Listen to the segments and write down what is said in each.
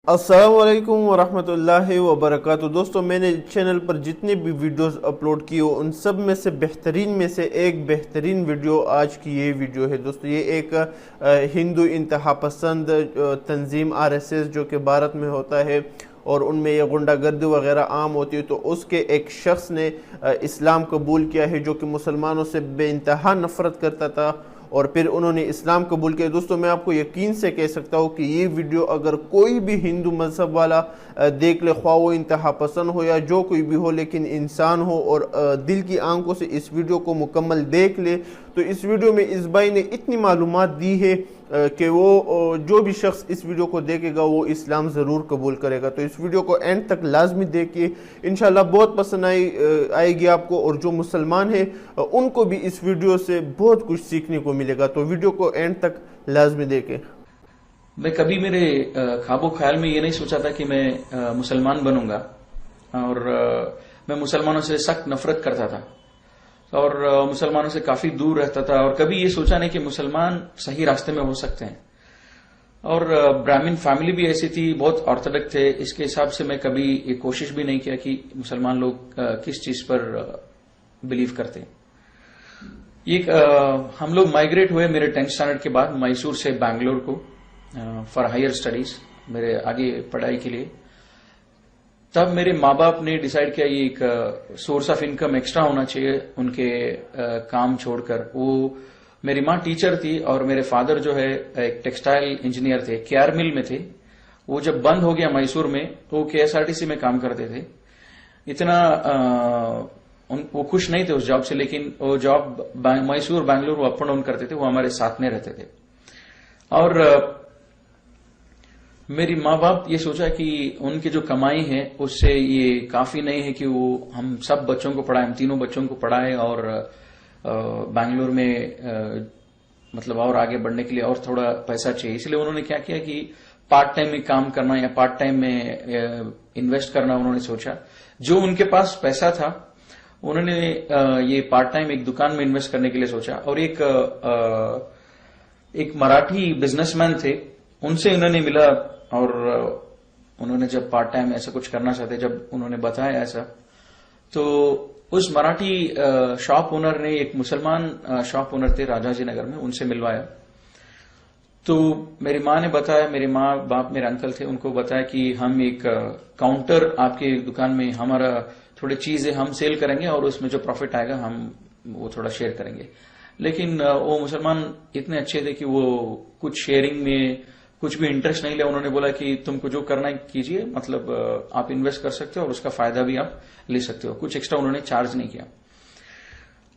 अस्सलामुअलैकुम वरहमतुल्लाहि वबरकातुहू। दोस्तों, मैंने चैनल पर जितने भी वीडियोस अपलोड किए उन सब में से बेहतरीन में से एक बेहतरीन वीडियो आज की ये वीडियो है। दोस्तों, ये एक हिंदू इंतहा पसंद तंजीम आरएसएस जो कि भारत में होता है और उनमें ये गुंडागर्दी वगैरह आम होती है, तो उसके एक शख्स ने इस्लाम कबूल किया है जो कि मुसलमानों से बेइंतहा नफ़रत करता था और फिर उन्होंने इस्लाम कबूल किया। दोस्तों, मैं आपको यकीन से कह सकता हूँ कि ये वीडियो अगर कोई भी हिंदू मजहब वाला देख ले, ख्वाह वो इंतहा पसंद हो या जो कोई भी हो, लेकिन इंसान हो और दिल की आंखों से इस वीडियो को मुकम्मल देख ले, तो इस वीडियो में इस भाई ने इतनी मालूमात दी है कि वो जो भी शख्स इस वीडियो को देखेगा वो इस्लाम ज़रूर कबूल करेगा। तो इस वीडियो को एंड तक लाजमी देखिए, इंशाल्लाह बहुत पसंद आएगी आपको, और जो मुसलमान है उनको भी इस वीडियो से बहुत कुछ सीखने को मिलेगा। तो वीडियो को एंड तक लाजमी देखें। मैं कभी मेरे ख्वाबो ख्याल में ये नहीं सोचा था कि मैं मुसलमान बनूंगा, और मैं मुसलमानों से सख्त नफरत करता था और मुसलमानों से काफी दूर रहता था, और कभी ये सोचा नहीं कि मुसलमान सही रास्ते में हो सकते हैं। और ब्राह्मण फैमिली भी ऐसी थी, बहुत ऑर्थोडॉक्स थे, इसके हिसाब से मैं कभी ये कोशिश भी नहीं किया कि मुसलमान लोग किस चीज पर बिलीव करते हैं। हम लोग माइग्रेट हुए मेरे 10th स्टैंडर्ड के बाद मैसूर से बैंगलोर को फॉर हायर स्टडीज, मेरे आगे पढ़ाई के लिए। तब मेरे माँ बाप ने डिसाइड किया ये एक सोर्स ऑफ इनकम एक्स्ट्रा होना चाहिए उनके काम छोड़कर। वो मेरी माँ टीचर थी और मेरे फादर जो है एक टेक्सटाइल इंजीनियर थे, केआर मिल में थे। वो जब बंद हो गया मैसूर में तो केएसआरटीसी में काम करते थे। इतना वो खुश नहीं थे उस जॉब से, लेकिन वो जॉब मैसूर बैंगलोर वो अप एंड डाउन करते थे, वो हमारे साथ में रहते थे। और मेरी माँ बाप ये सोचा कि उनकी जो कमाई है उससे ये काफी नहीं है कि वो हम सब बच्चों को पढ़ाएं, हम तीनों बच्चों को पढ़ाएं, और बैंगलोर में मतलब और आगे बढ़ने के लिए और थोड़ा पैसा चाहिए। इसलिए उन्होंने क्या किया कि पार्ट टाइम में काम करना या पार्ट टाइम में इन्वेस्ट करना उन्होंने सोचा। जो उनके पास पैसा था उन्होंने ये पार्ट टाइम एक दुकान में इन्वेस्ट करने के लिए सोचा। और एक मराठी बिजनेसमैन थे, उनसे उन्होंने मिला, और उन्होंने जब पार्ट टाइम ऐसा कुछ करना चाहते, जब उन्होंने बताया ऐसा, तो उस मराठी शॉप ओनर ने, एक मुसलमान शॉप ओनर थे राजाजी नगर में, उनसे मिलवाया। तो मेरी माँ ने बताया, मेरे माँ बाप मेरे अंकल थे, उनको बताया कि हम एक काउंटर आपके दुकान में, हमारा थोड़ी चीजें हम सेल करेंगे और उसमें जो प्रॉफिट आएगा हम वो थोड़ा शेयर करेंगे। लेकिन वो मुसलमान इतने अच्छे थे कि वो कुछ शेयरिंग में कुछ भी इंटरेस्ट नहीं लिया। उन्होंने बोला कि तुमको जो करना है कीजिए, मतलब आप इन्वेस्ट कर सकते हो और उसका फायदा भी आप ले सकते हो, कुछ एक्स्ट्रा उन्होंने चार्ज नहीं किया।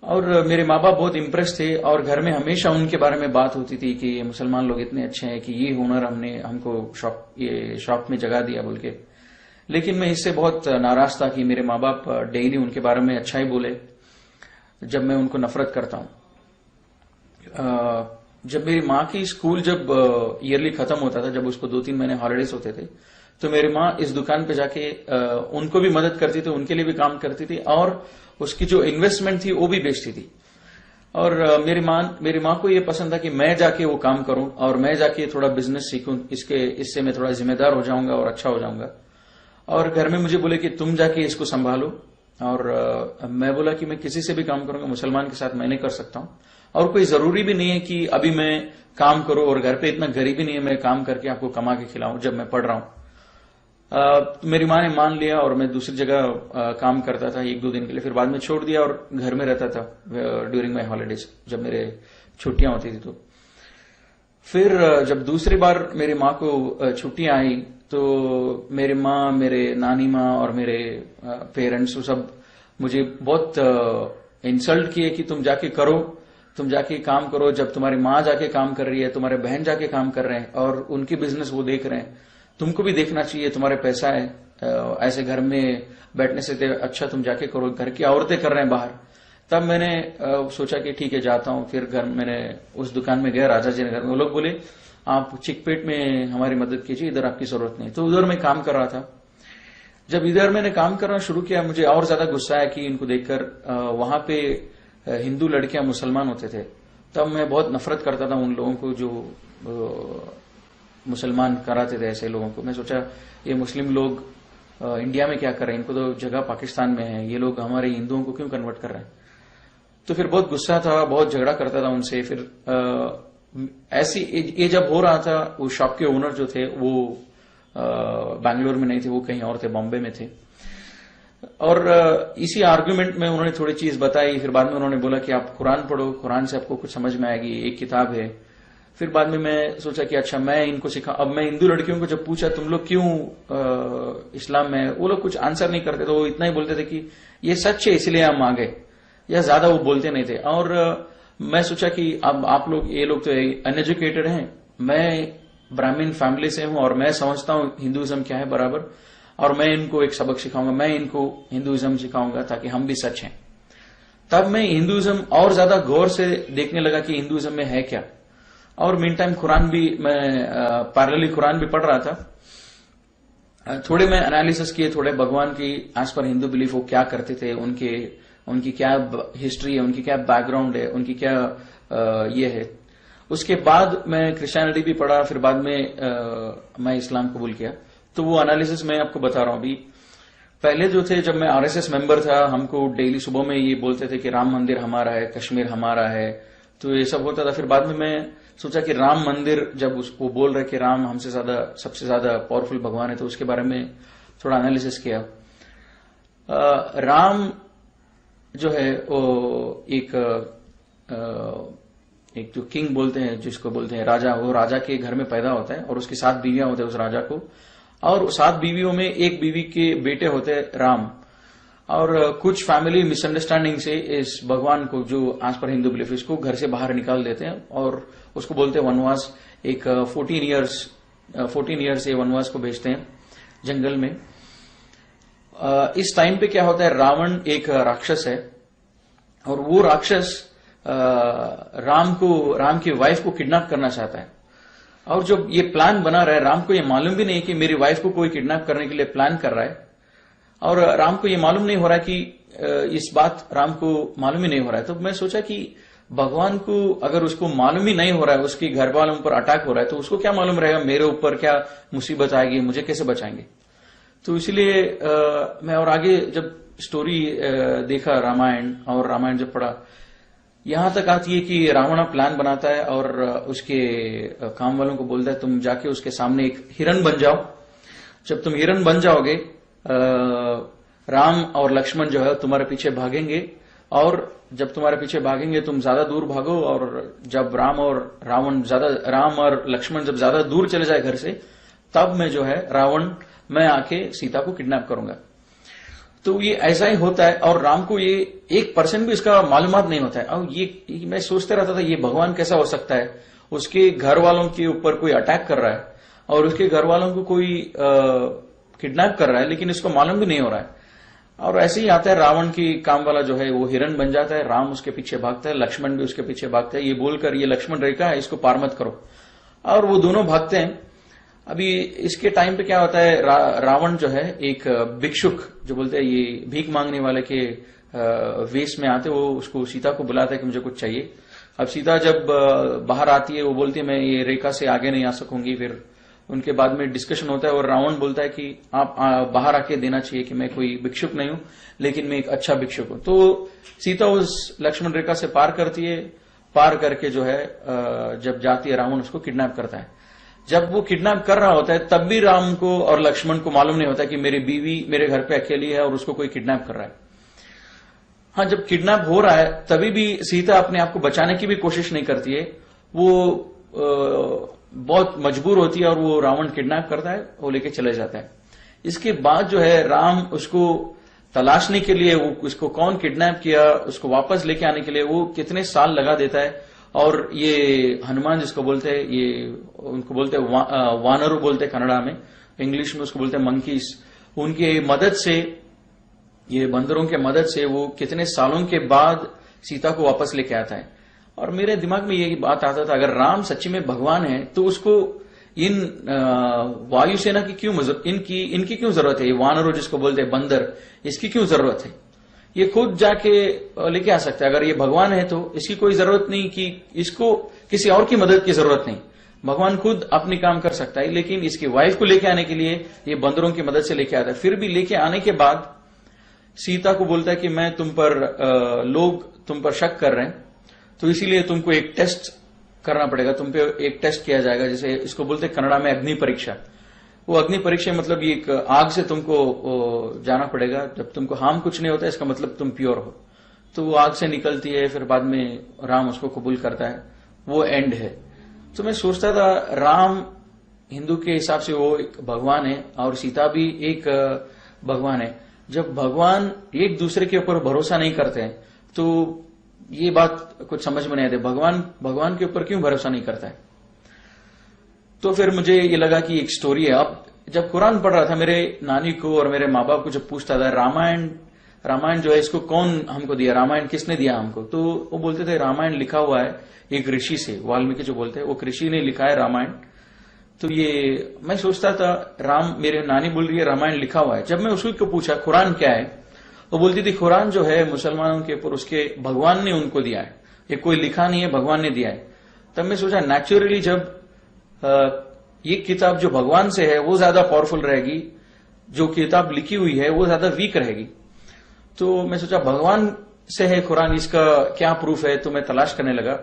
और मेरे माँ बाप बहुत इम्प्रेस थे, और घर में हमेशा उनके बारे में बात होती थी कि ये मुसलमान लोग इतने अच्छे हैं कि ये हुनर हमको शॉप में जगह दिया बोल के। लेकिन मैं इससे बहुत नाराज था कि मेरे माँ बाप डेली उनके बारे में अच्छा ही बोले जब मैं उनको नफरत करता हूं। जब मेरी माँ की स्कूल जब ईयरली खत्म होता था, जब उसको 2-3 महीने हॉलिडेज होते थे, तो मेरी माँ इस दुकान पे जाके उनको भी मदद करती थी, उनके लिए भी काम करती थी, और उसकी जो इन्वेस्टमेंट थी वो भी बेचती थी। और मेरी माँ को ये पसंद था कि मैं जाके वो काम करूं और मैं जाके थोड़ा बिजनेस सीखूं, इससे मैं थोड़ा जिम्मेदार हो जाऊंगा और अच्छा हो जाऊंगा। और घर में मुझे बोले कि तुम जाके इसको संभालो, और मैं बोला कि मैं किसी से भी काम करूंगा, मुसलमान के साथ मैं नहीं कर सकता हूं, और कोई जरूरी भी नहीं है कि अभी मैं काम करूं, और घर पे इतना गरीबी नहीं है मैं काम करके आपको कमा के खिलाऊं जब मैं पढ़ रहा हूं। मेरी माँ ने मान लिया और मैं दूसरी जगह काम करता था 1-2 दिन के लिए, फिर बाद में छोड़ दिया और घर में रहता था ड्यूरिंग माई हॉलीडेज, जब मेरे छुट्टियां होती थी। तो फिर जब दूसरी बार मेरी माँ को छुट्टियां आई तो मेरी माँ, मेरे नानी माँ और मेरे पेरेंट्स सब मुझे बहुत इंसल्ट किए कि तुम जाके करो, तुम जाके काम करो। जब तुम्हारी माँ जाके काम कर रही है, तुम्हारे बहन जाके काम कर रहे हैं और उनकी बिजनेस वो देख रहे हैं, तुमको भी देखना चाहिए, तुम्हारे पैसा है, ऐसे घर में बैठने से अच्छा तुम जाके करो, घर की औरतें कर रहे हैं बाहर। तब मैंने सोचा कि ठीक है जाता हूं। फिर मैंने उस दुकान में गया राजाजी नगर में। वो लोग बोले आप चिकपेट में हमारी मदद कीजिए, इधर आपकी जरूरत नहीं। तो उधर मैं काम कर रहा था। जब इधर मैंने काम करना शुरू किया, मुझे और ज्यादा गुस्सा आया कि इनको देखकर वहां पे हिंदू लड़कियां मुसलमान होते थे। तब मैं बहुत नफरत करता था उन लोगों को जो मुसलमान कराते थे ऐसे लोगों को। मैं सोचा ये मुस्लिम लोग इंडिया में क्या कर रहे हैं, इनको तो जगह पाकिस्तान में है, ये लोग हमारे हिंदुओं को क्यों कन्वर्ट कर रहे हैं। तो फिर बहुत गुस्सा था, बहुत झगड़ा करता था उनसे। फिर ऐसी ये जब हो रहा था, वो शॉप के ओनर जो थे वो बैंगलोर में नहीं थे, वो कहीं और थे, बॉम्बे में थे। और इसी आर्गुमेंट में उन्होंने थोड़ी चीज बताई। फिर बाद में उन्होंने बोला कि आप कुरान पढ़ो, कुरान से आपको कुछ समझ में आएगी, एक किताब है। फिर बाद में मैं सोचा कि अच्छा मैं इनको सिखा। अब मैं हिंदू लड़कियों को जब पूछा तुम लोग क्यों इस्लाम में, वो लोग कुछ आंसर नहीं करते, तो वो इतना ही बोलते थे कि ये सच है इसलिए हम आ गए, या ज्यादा वो बोलते नहीं थे। और मैं सोचा कि अब आप लोग, ये लोग तो अनएजुकेटेड हैं, मैं ब्राह्मण फैमिली से हूं और मैं समझता हूं हिंदुइज्म क्या है बराबर, और मैं इनको एक सबक सिखाऊंगा, मैं इनको हिंदुइज्म सिखाऊंगा ताकि हम भी सच हैं। तब मैं हिंदुइज्म और ज्यादा गौर से देखने लगा कि हिंदुइज्म में है क्या। और मीन टाइम कुरान भी मैं पैरेलली कुरान भी पढ़ रहा था। थोड़े मैं एनालिसिस किए, थोड़े भगवान की एज पर हिंदू बिलीफ वो क्या करते थे, उनकी क्या हिस्ट्री है, उनकी क्या बैकग्राउंड है, उनकी क्या ये है। उसके बाद मैं क्रिश्चियनिटी भी पढ़ा, फिर बाद में मैं इस्लाम कबूल किया। तो वो एनालिसिस मैं आपको बता रहा हूं। अभी पहले जो थे, जब मैं आरएसएस मेंबर था, हमको डेली सुबह में ये बोलते थे कि राम मंदिर हमारा है, कश्मीर हमारा है, तो ये सब होता था। फिर बाद में मैं सोचा कि राम मंदिर, जब उसको बोल रहे कि राम हमसे ज्यादा, सबसे ज्यादा पावरफुल भगवान है, तो उसके बारे में थोड़ा एनालिसिस किया। राम जो है वो एक जो किंग बोलते हैं, जिसको बोलते हैं राजा, वो राजा के घर में पैदा होता है और उसकी 7 बीवियां होते हैं उस राजा को। और 7 बीवियों में एक बीवी के बेटे होते हैं राम। और कुछ फैमिली मिसअंडरस्टैंडिंग से इस भगवान को, जो एज पर हिंदू बिलीफ, इसको घर से बाहर निकाल देते हैं और उसको बोलते हैं वनवास। एक 14 ईयर्स ये वनवास को भेजते हैं जंगल में। इस टाइम पे क्या होता है, रावण एक राक्षस है और वो राक्षस राम की वाइफ को किडनैप करना चाहता है। और जब ये प्लान बना रहा है, राम को ये मालूम भी नहीं कि मेरी वाइफ को कोई किडनैप करने के लिए प्लान कर रहा है, और राम को ये मालूम नहीं हो रहा है कि इस बात राम को मालूम ही नहीं हो रहा है। तो मैं सोचा कि भगवान को अगर उसको मालूम ही नहीं हो रहा है, उसके घर वालों पर अटैक हो रहा है, तो उसको क्या मालूम रहेगा मेरे ऊपर क्या मुसीबत आएगी, मुझे कैसे बचाएंगे। तो इसलिए मैं और आगे जब स्टोरी देखा रामायण, और रामायण जब पढ़ा, यहां तक आती है कि रावण प्लान बनाता है और उसके काम वालों को बोलता है तुम जाके उसके सामने एक हिरन बन जाओ। जब तुम हिरन बन जाओगे, राम और लक्ष्मण जो है तुम्हारे पीछे भागेंगे, और जब तुम्हारे पीछे भागेंगे तुम ज्यादा दूर भागो, और जब राम और लक्ष्मण जब ज्यादा दूर चले जाए घर से, तब मैं जो है मैं आके सीता को किडनैप करूंगा। तो ये ऐसा ही होता है। और राम को ये 1% भी इसका मालूमात नहीं होता है। और ये मैं सोचते रहता था, ये भगवान कैसा हो सकता है, उसके घर वालों के ऊपर कोई अटैक कर रहा है और उसके घर वालों को कोई किडनैप कर रहा है, लेकिन इसको मालूम भी नहीं हो रहा है। और ऐसे ही आता है, रावण की काम वाला जो है वो हिरन बन जाता है, राम उसके पीछे भागता है, लक्ष्मण भी उसके पीछे भागता है, ये बोलकर ये लक्ष्मण रेखा है, इसको पार मत करो। और वो दोनों भागते हैं। अभी इसके टाइम पे क्या होता है, रावण जो है एक भिक्षुक, जो बोलते हैं ये भीख मांगने वाले के वेश में आते, वो उसको सीता को बुलाता है कि मुझे कुछ चाहिए। अब सीता जब बाहर आती है, वो बोलती है मैं ये रेखा से आगे नहीं आ सकूंगी। फिर उनके बाद में डिस्कशन होता है और रावण बोलता है कि आप बाहर आके देना चाहिए कि मैं कोई भिक्षुक नहीं हूं, लेकिन मैं एक अच्छा भिक्षुक हूं। तो सीता उस लक्ष्मण रेखा से पार करती है। पार करके जो है जब जाती है, रावण उसको किडनैप करता है। जब वो किडनैप कर रहा होता है, तब भी राम को और लक्ष्मण को मालूम नहीं होता कि मेरी बीवी मेरे घर पे अकेली है और उसको कोई किडनैप कर रहा है। हाँ, जब किडनैप हो रहा है तभी भी सीता अपने आप को बचाने की भी कोशिश नहीं करती है। वो बहुत मजबूर होती है और वो रावण किडनैप करता है, वो लेके चले जाता है। इसके बाद जो है राम उसको तलाशने के लिए, वो उसको कौन किडनैप किया, उसको वापस लेके आने के लिए वो कितने साल लगा देता है। और ये हनुमान जिसको बोलते हैं, ये उनको बोलते हैं वानरू बोलते हैं कन्नड़ा में, इंग्लिश में उसको बोलते हैं मंकीज। उनके मदद से, ये बंदरों के मदद से वो कितने सालों के बाद सीता को वापस लेके आता है। और मेरे दिमाग में यही बात आता था, अगर राम सच्ची में भगवान है तो उसको इन वायुसेना की क्यों इनकी क्यों जरूरत है, ये वानरों जिसको बोलते हैं बंदर, इसकी क्यों जरूरत है। ये खुद जाके लेके आ सकता है। अगर ये भगवान है तो इसकी कोई जरूरत नहीं कि इसको किसी और की मदद की जरूरत नहीं। भगवान खुद अपनी काम कर सकता है, लेकिन इसकी वाइफ को लेके आने के लिए ये बंदरों की मदद से लेके आता है। फिर भी लेके आने के बाद सीता को बोलता है कि मैं तुम पर लोग तुम पर शक कर रहे हैं, तो इसीलिए तुमको एक टेस्ट करना पड़ेगा, तुम पे एक टेस्ट किया जाएगा, जैसे इसको बोलते हैं कन्नड़ा में अग्नि परीक्षा। वो अग्नि परीक्षा मतलब ये एक आग से तुमको जाना पड़ेगा, जब तुमको हार्म कुछ नहीं होता इसका मतलब तुम प्योर हो। तो वो आग से निकलती है, फिर बाद में राम उसको कबूल करता है, वो एंड है। तो मैं सोचता था राम हिंदू के हिसाब से वो एक भगवान है और सीता भी एक भगवान है। जब भगवान एक दूसरे के ऊपर भरोसा नहीं करते हैं तो ये बात कुछ समझ में नहीं आती, भगवान के ऊपर क्यों भरोसा नहीं करता है। तो फिर मुझे ये लगा कि एक स्टोरी है। अब जब कुरान पढ़ रहा था, मेरे नानी को और मेरे माँ बाप को जब पूछता था रामायण जो है इसको कौन हमको दिया, रामायण किसने दिया हमको, तो वो बोलते थे रामायण लिखा हुआ है एक ऋषि से, वाल्मीकि जो बोलते हैं वो ऋषि ने लिखा है रामायण। तो ये मैं सोचता था मेरे नानी बोल रही है रामायण लिखा हुआ है। जब मैं उसको पूछा कुरान क्या है, वो बोलती थी कुरान जो है मुसलमानों के ऊपर उसके भगवान ने उनको दिया है, ये कोई लिखा नहीं है, भगवान ने दिया है। तब मैं सोचा नेचुरली जब ये किताब जो भगवान से है वो ज्यादा पावरफुल रहेगी, जो किताब लिखी हुई है वो ज्यादा वीक रहेगी। तो मैं सोचा भगवान से है कुरान, इसका क्या प्रूफ है। तो मैं तलाश करने लगा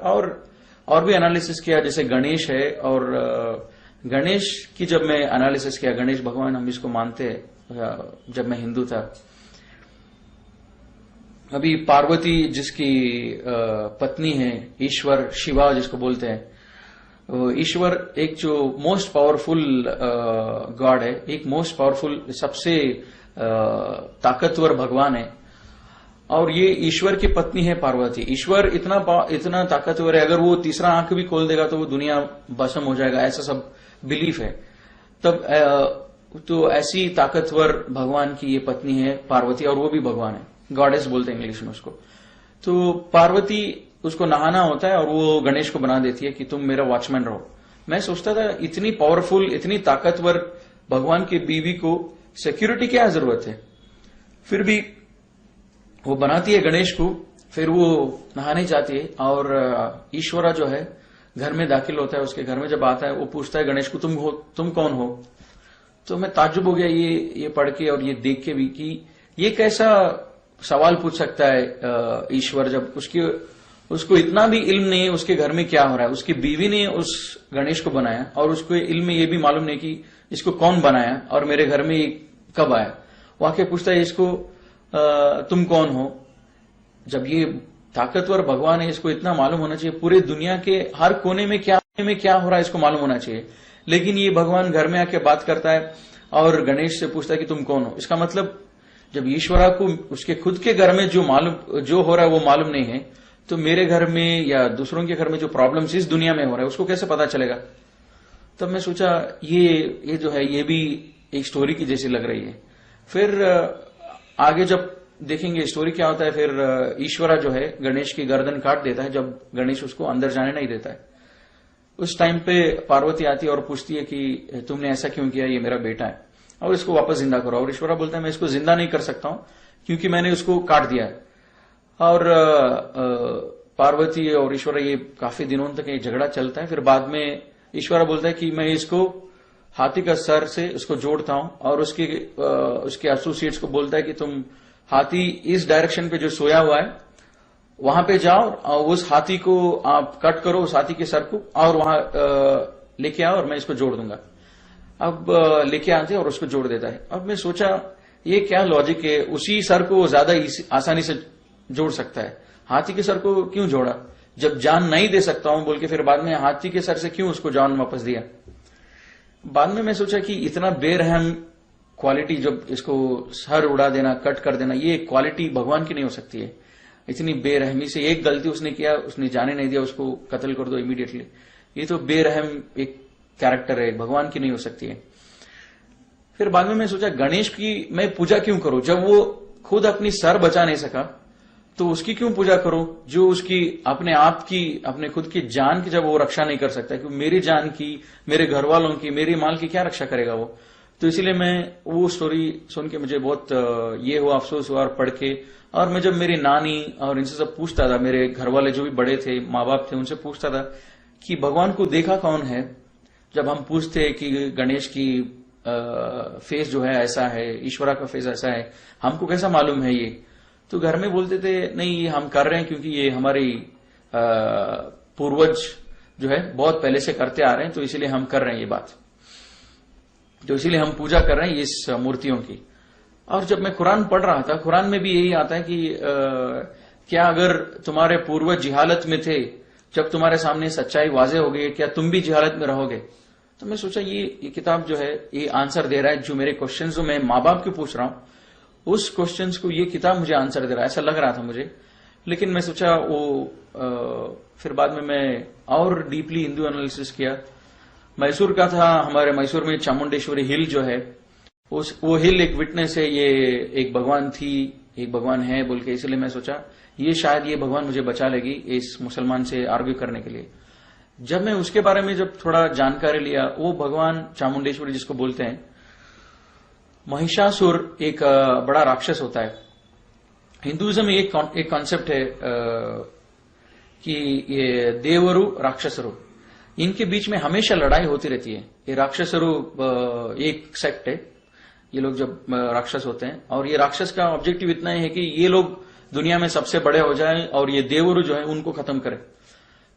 और भी एनालिसिस किया, जैसे गणेश है, और गणेश की जब मैं एनालिसिस किया, गणेश भगवान हम इसको मानते हैं जब मैं हिंदू था। अभी पार्वती जिसकी पत्नी है, ईश्वर शिवा जिसको बोलते हैं, ईश्वर एक जो मोस्ट पावरफुल गॉड है, एक मोस्ट पावरफुल सबसे ताकतवर भगवान है, और ये ईश्वर की पत्नी है पार्वती। ईश्वर इतना ताकतवर है, अगर वो तीसरा आंख भी खोल देगा तो वो दुनिया भस्म हो जाएगा, ऐसा सब बिलीफ है। तब तो ऐसी ताकतवर भगवान की ये पत्नी है पार्वती, और वो भी भगवान है, गॉडेस बोलते हैं इंग्लिश में उसको। तो पार्वती उसको नहाना होता है और वो गणेश को बना देती है कि तुम मेरा वॉचमैन रहो। मैं सोचता था इतनी पावरफुल, इतनी ताकतवर भगवान की बीवी को सिक्योरिटी क्या जरूरत है। फिर भी वो बनाती है गणेश को, फिर वो नहाने जाती है और ईश्वरा जो है घर में दाखिल होता है। उसके घर में जब आता है वो पूछता है गणेश को तुम कौन हो। तो मैं ताज्जुब हो गया ये पढ़ के और ये देख के भी कि ये कैसा सवाल पूछ सकता है ईश्वर, जब उसको इतना भी इल्म नहीं है उसके घर में क्या हो रहा है। उसकी बीवी ने उस गणेश को बनाया और उसको इल्म में ये भी मालूम नहीं कि इसको कौन बनाया और मेरे घर में ये कब आया। वो आके पूछता है इसको तुम कौन हो। जब ये ताकतवर भगवान है, इसको इतना मालूम होना चाहिए पूरे दुनिया के हर कोने में क्या हो रहा है इसको मालूम होना चाहिए। लेकिन ये भगवान घर में आके बात करता है और गणेश से पूछता है कि तुम कौन हो। इसका मतलब जब ईश्वरा को उसके खुद के घर में जो हो रहा है वो मालूम नहीं है, तो मेरे घर में या दूसरों के घर में जो प्रॉब्लम्स इस दुनिया में हो रहा है उसको कैसे पता चलेगा। तब मैं सोचा ये जो है ये भी एक स्टोरी की जैसी लग रही है। फिर आगे जब देखेंगे स्टोरी क्या होता है, फिर ईश्वरा जो है गणेश की गर्दन काट देता है जब गणेश उसको अंदर जाने नहीं देता है। उस टाइम पे पार्वती आती है और पूछती है कि तुमने ऐसा क्यों किया, ये मेरा बेटा है और इसको वापस जिंदा करो। और ईश्वरा बोलता है मैं इसको जिंदा नहीं कर सकता हूं क्योंकि मैंने उसको काट दिया है। और पार्वती और ईश्वरा ये काफी दिनों तक ये झगड़ा चलता है। फिर बाद में ईश्वरा बोलता है कि मैं इसको हाथी का सर से उसको जोड़ता हूं और उसके एसोसिएट्स को बोलता है कि तुम हाथी इस डायरेक्शन पे जो सोया हुआ है वहां पे जाओ और उस हाथी को आप कट करो, उस हाथी के सर को, और वहां लेके आओ और मैं इसको जोड़ दूंगा। अब लेके आते और उसको जोड़ देता है। अब मैं सोचा ये क्या लॉजिक है, उसी सर को ज्यादा आसानी से जोड़ सकता है, हाथी के सर को क्यों जोड़ा जब जान नहीं दे सकता हूं बोल के। फिर बाद में हाथी के सर से क्यों उसको जान वापस दिया। बाद में मैं सोचा कि इतना बेरहम क्वालिटी, जब इसको सर उड़ा देना, कट कर देना, ये क्वालिटी भगवान की नहीं हो सकती है। इतनी बेरहमी से एक गलती उसने किया, उसने जाने नहीं दिया, उसको कत्ल कर दो इमीडिएटली। ये तो बेरहम एक कैरेक्टर है, भगवान की नहीं हो सकती है। फिर बाद में मैं सोचा गणेश की मैं पूजा क्यों करूं, जब वो खुद अपनी सर बचा नहीं सका तो उसकी क्यों पूजा करो, जो उसकी अपने आप की, अपने खुद की जान की जब वो रक्षा नहीं कर सकता। क्योंकि मेरी जान की, मेरे घर वालों की, मेरी माल की क्या रक्षा करेगा वो। तो इसीलिए मैं वो स्टोरी सुन के मुझे बहुत ये हुआ, अफसोस हुआ और पढ़ के। और मैं जब मेरी नानी और इनसे सब पूछता था, मेरे घर वाले जो भी बड़े थे, माँ बाप थे, उनसे पूछता था कि भगवान को देखा कौन है, जब हम पूछते कि गणेश की फेस जो है ऐसा है, ईश्वरा का फेस ऐसा है, हमको कैसा मालूम है ये? तो घर में बोलते थे नहीं ये हम कर रहे हैं क्योंकि ये हमारी पूर्वज जो है बहुत पहले से करते आ रहे हैं, तो इसीलिए हम कर रहे हैं ये बात, तो इसीलिए हम पूजा कर रहे हैं इस मूर्तियों की। और जब मैं कुरान पढ़ रहा था, कुरान में भी यही आता है कि क्या अगर तुम्हारे पूर्वज जिहालत में थे, जब तुम्हारे सामने सच्चाई वाजे हो गई, क्या तुम भी जिहालत में रहोगे? तो मैं सोचा ये किताब जो है ये आंसर दे रहा है, जो मेरे क्वेश्चन जो मैं माँ बाप के पूछ रहा हूं उस क्वेश्चन को ये किताब मुझे आंसर दे रहा है, ऐसा लग रहा था मुझे। लेकिन मैं सोचा वो फिर बाद में मैं और डीपली हिंदू एनालिसिस किया। मैसूर का था, हमारे मैसूर में चामुंडेश्वरी हिल जो है वो हिल एक विटनेस है, ये एक भगवान थी, एक भगवान है बोल के, इसलिए मैं सोचा ये शायद ये भगवान मुझे बचा लेगी इस मुसलमान से आर्ग्यू करने के लिए। जब मैं उसके बारे में जब थोड़ा जानकारी लिया, वो भगवान चामुंडेश्वरी जिसको बोलते हैं, महिषासुर एक बड़ा राक्षस होता है। हिंदुइज्म में एक कॉन्सेप्ट है कि ये देवरु राक्षसरु, इनके बीच में हमेशा लड़ाई होती रहती है। ये राक्षसरु एक सेक्ट है, ये लोग जब राक्षस होते हैं, और ये राक्षस का ऑब्जेक्टिव इतना ही है कि ये लोग दुनिया में सबसे बड़े हो जाएं और ये देवरु जो है उनको खत्म करें।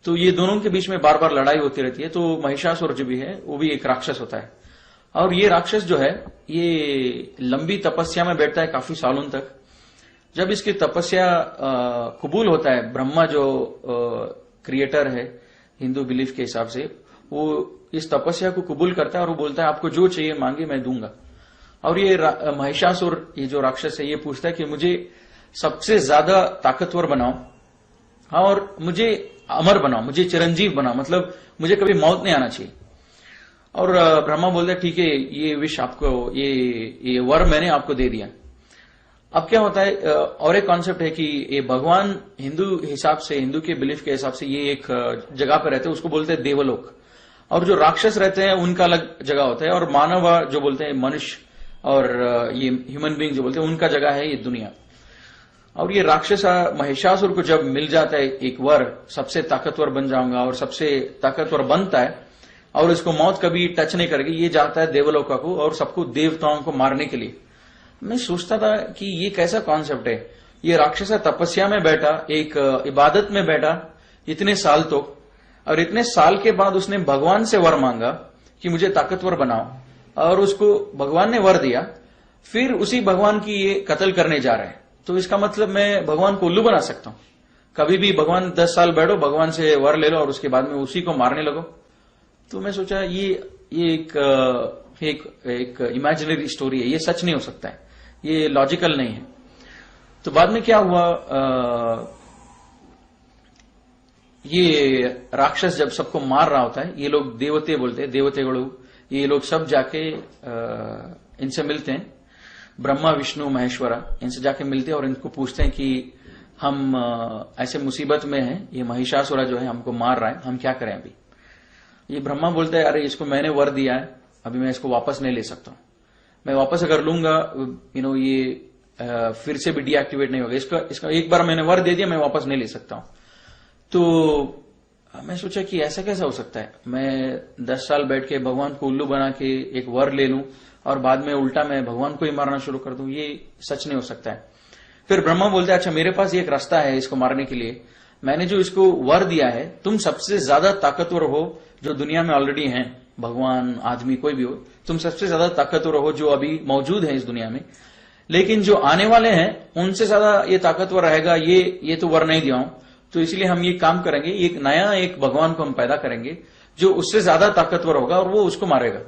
तो ये दोनों के बीच में बार बार लड़ाई होती रहती है। तो महिषासुर जो भी है वो भी एक राक्षस होता है, और ये राक्षस जो है ये लंबी तपस्या में बैठता है काफी सालों तक। जब इसकी तपस्या कबूल होता है, ब्रह्मा जो क्रिएटर है हिंदू बिलीफ के हिसाब से, वो इस तपस्या को कबूल करता है और वो बोलता है आपको जो चाहिए मांगे मैं दूंगा। और ये महिषासुर ये जो राक्षस है ये पूछता है कि मुझे सबसे ज्यादा ताकतवर बनाओ और मुझे अमर बनाओ, मुझे चिरंजीव बनाओ, मतलब मुझे कभी मौत नहीं आना चाहिए। और ब्रह्मा बोलता है ठीक है, ये विश आपको, ये वर मैंने आपको दे दिया। अब क्या होता है, और एक कॉन्सेप्ट है कि ये भगवान हिंदू हिसाब से, हिंदू के बिलीफ के हिसाब से ये एक जगह पे रहते हैं, उसको बोलते हैं देवलोक। और जो राक्षस रहते हैं उनका अलग जगह होता है, और मानव जो बोलते हैं मनुष्य और ये ह्यूमन बीइंग जो बोलते हैं उनका जगह है ये दुनिया। और ये राक्षस महिषासुर को जब मिल जाता है एक वर, सबसे ताकतवर बन जाऊंगा, और सबसे ताकतवर बनता है और इसको मौत कभी टच नहीं करेगी, ये जाता है देवलोका को और सबको देवताओं को मारने के लिए। मैं सोचता था कि ये कैसा कॉन्सेप्ट है, ये राक्षस तपस्या में बैठा, एक इबादत में बैठा इतने साल तो, और इतने साल के बाद उसने भगवान से वर मांगा कि मुझे ताकतवर बनाओ, और उसको भगवान ने वर दिया, फिर उसी भगवान की ये कत्ल करने जा रहे हैं। तो इसका मतलब मैं भगवान को उल्लू बना सकता हूं, कभी भी भगवान 10 साल बैठो, भगवान से वर ले लो और उसके बाद में उसी को मारने लगो। तो मैं सोचा ये एक इमेजिनरी स्टोरी है, ये सच नहीं हो सकता है, ये लॉजिकल नहीं है। तो बाद में क्या हुआ, ये राक्षस जब सबको मार रहा होता है, ये लोग देवते बोलते हैं, देवतेगणु, ये लोग सब जाके इनसे मिलते हैं, ब्रह्मा विष्णु महेश्वरा, इनसे जाके मिलते हैं और इनको पूछते हैं कि हम ऐसे मुसीबत में हैं, ये महिषासुर जो है हमको मार रहा है, हम क्या करें अभी? ये ब्रह्मा बोलता है अरे इसको मैंने वर दिया है, अभी मैं इसको वापस नहीं ले सकता हूं, मैं वापस अगर लूंगा ये फिर से भी डीएक्टिवेट नहीं होगा, इसका एक बार मैंने वर दे दिया, मैं वापस नहीं ले सकता हूं। तो मैं सोचा कि ऐसा कैसा हो सकता है, मैं 10 साल बैठ के भगवान को उल्लू बना के एक वर ले लूं और बाद में उल्टा मैं भगवान को ही मारना शुरू कर दूं, ये सच नहीं हो सकता है। फिर ब्रह्मा बोलता है अच्छा मेरे पास एक रास्ता है इसको मारने के लिए, मैंने जो इसको वर दिया है, तुम सबसे ज्यादा ताकतवर हो जो दुनिया में ऑलरेडी हैं, भगवान आदमी कोई भी हो, तुम सबसे ज्यादा ताकतवर हो जो अभी मौजूद है इस दुनिया में, लेकिन जो आने वाले हैं उनसे ज्यादा ये ताकतवर रहेगा, ये तो वर नहीं दिया हूं, तो इसलिए हम ये काम करेंगे, एक भगवान को हम पैदा करेंगे जो उससे ज्यादा ताकतवर होगा और वो उसको मारेगा।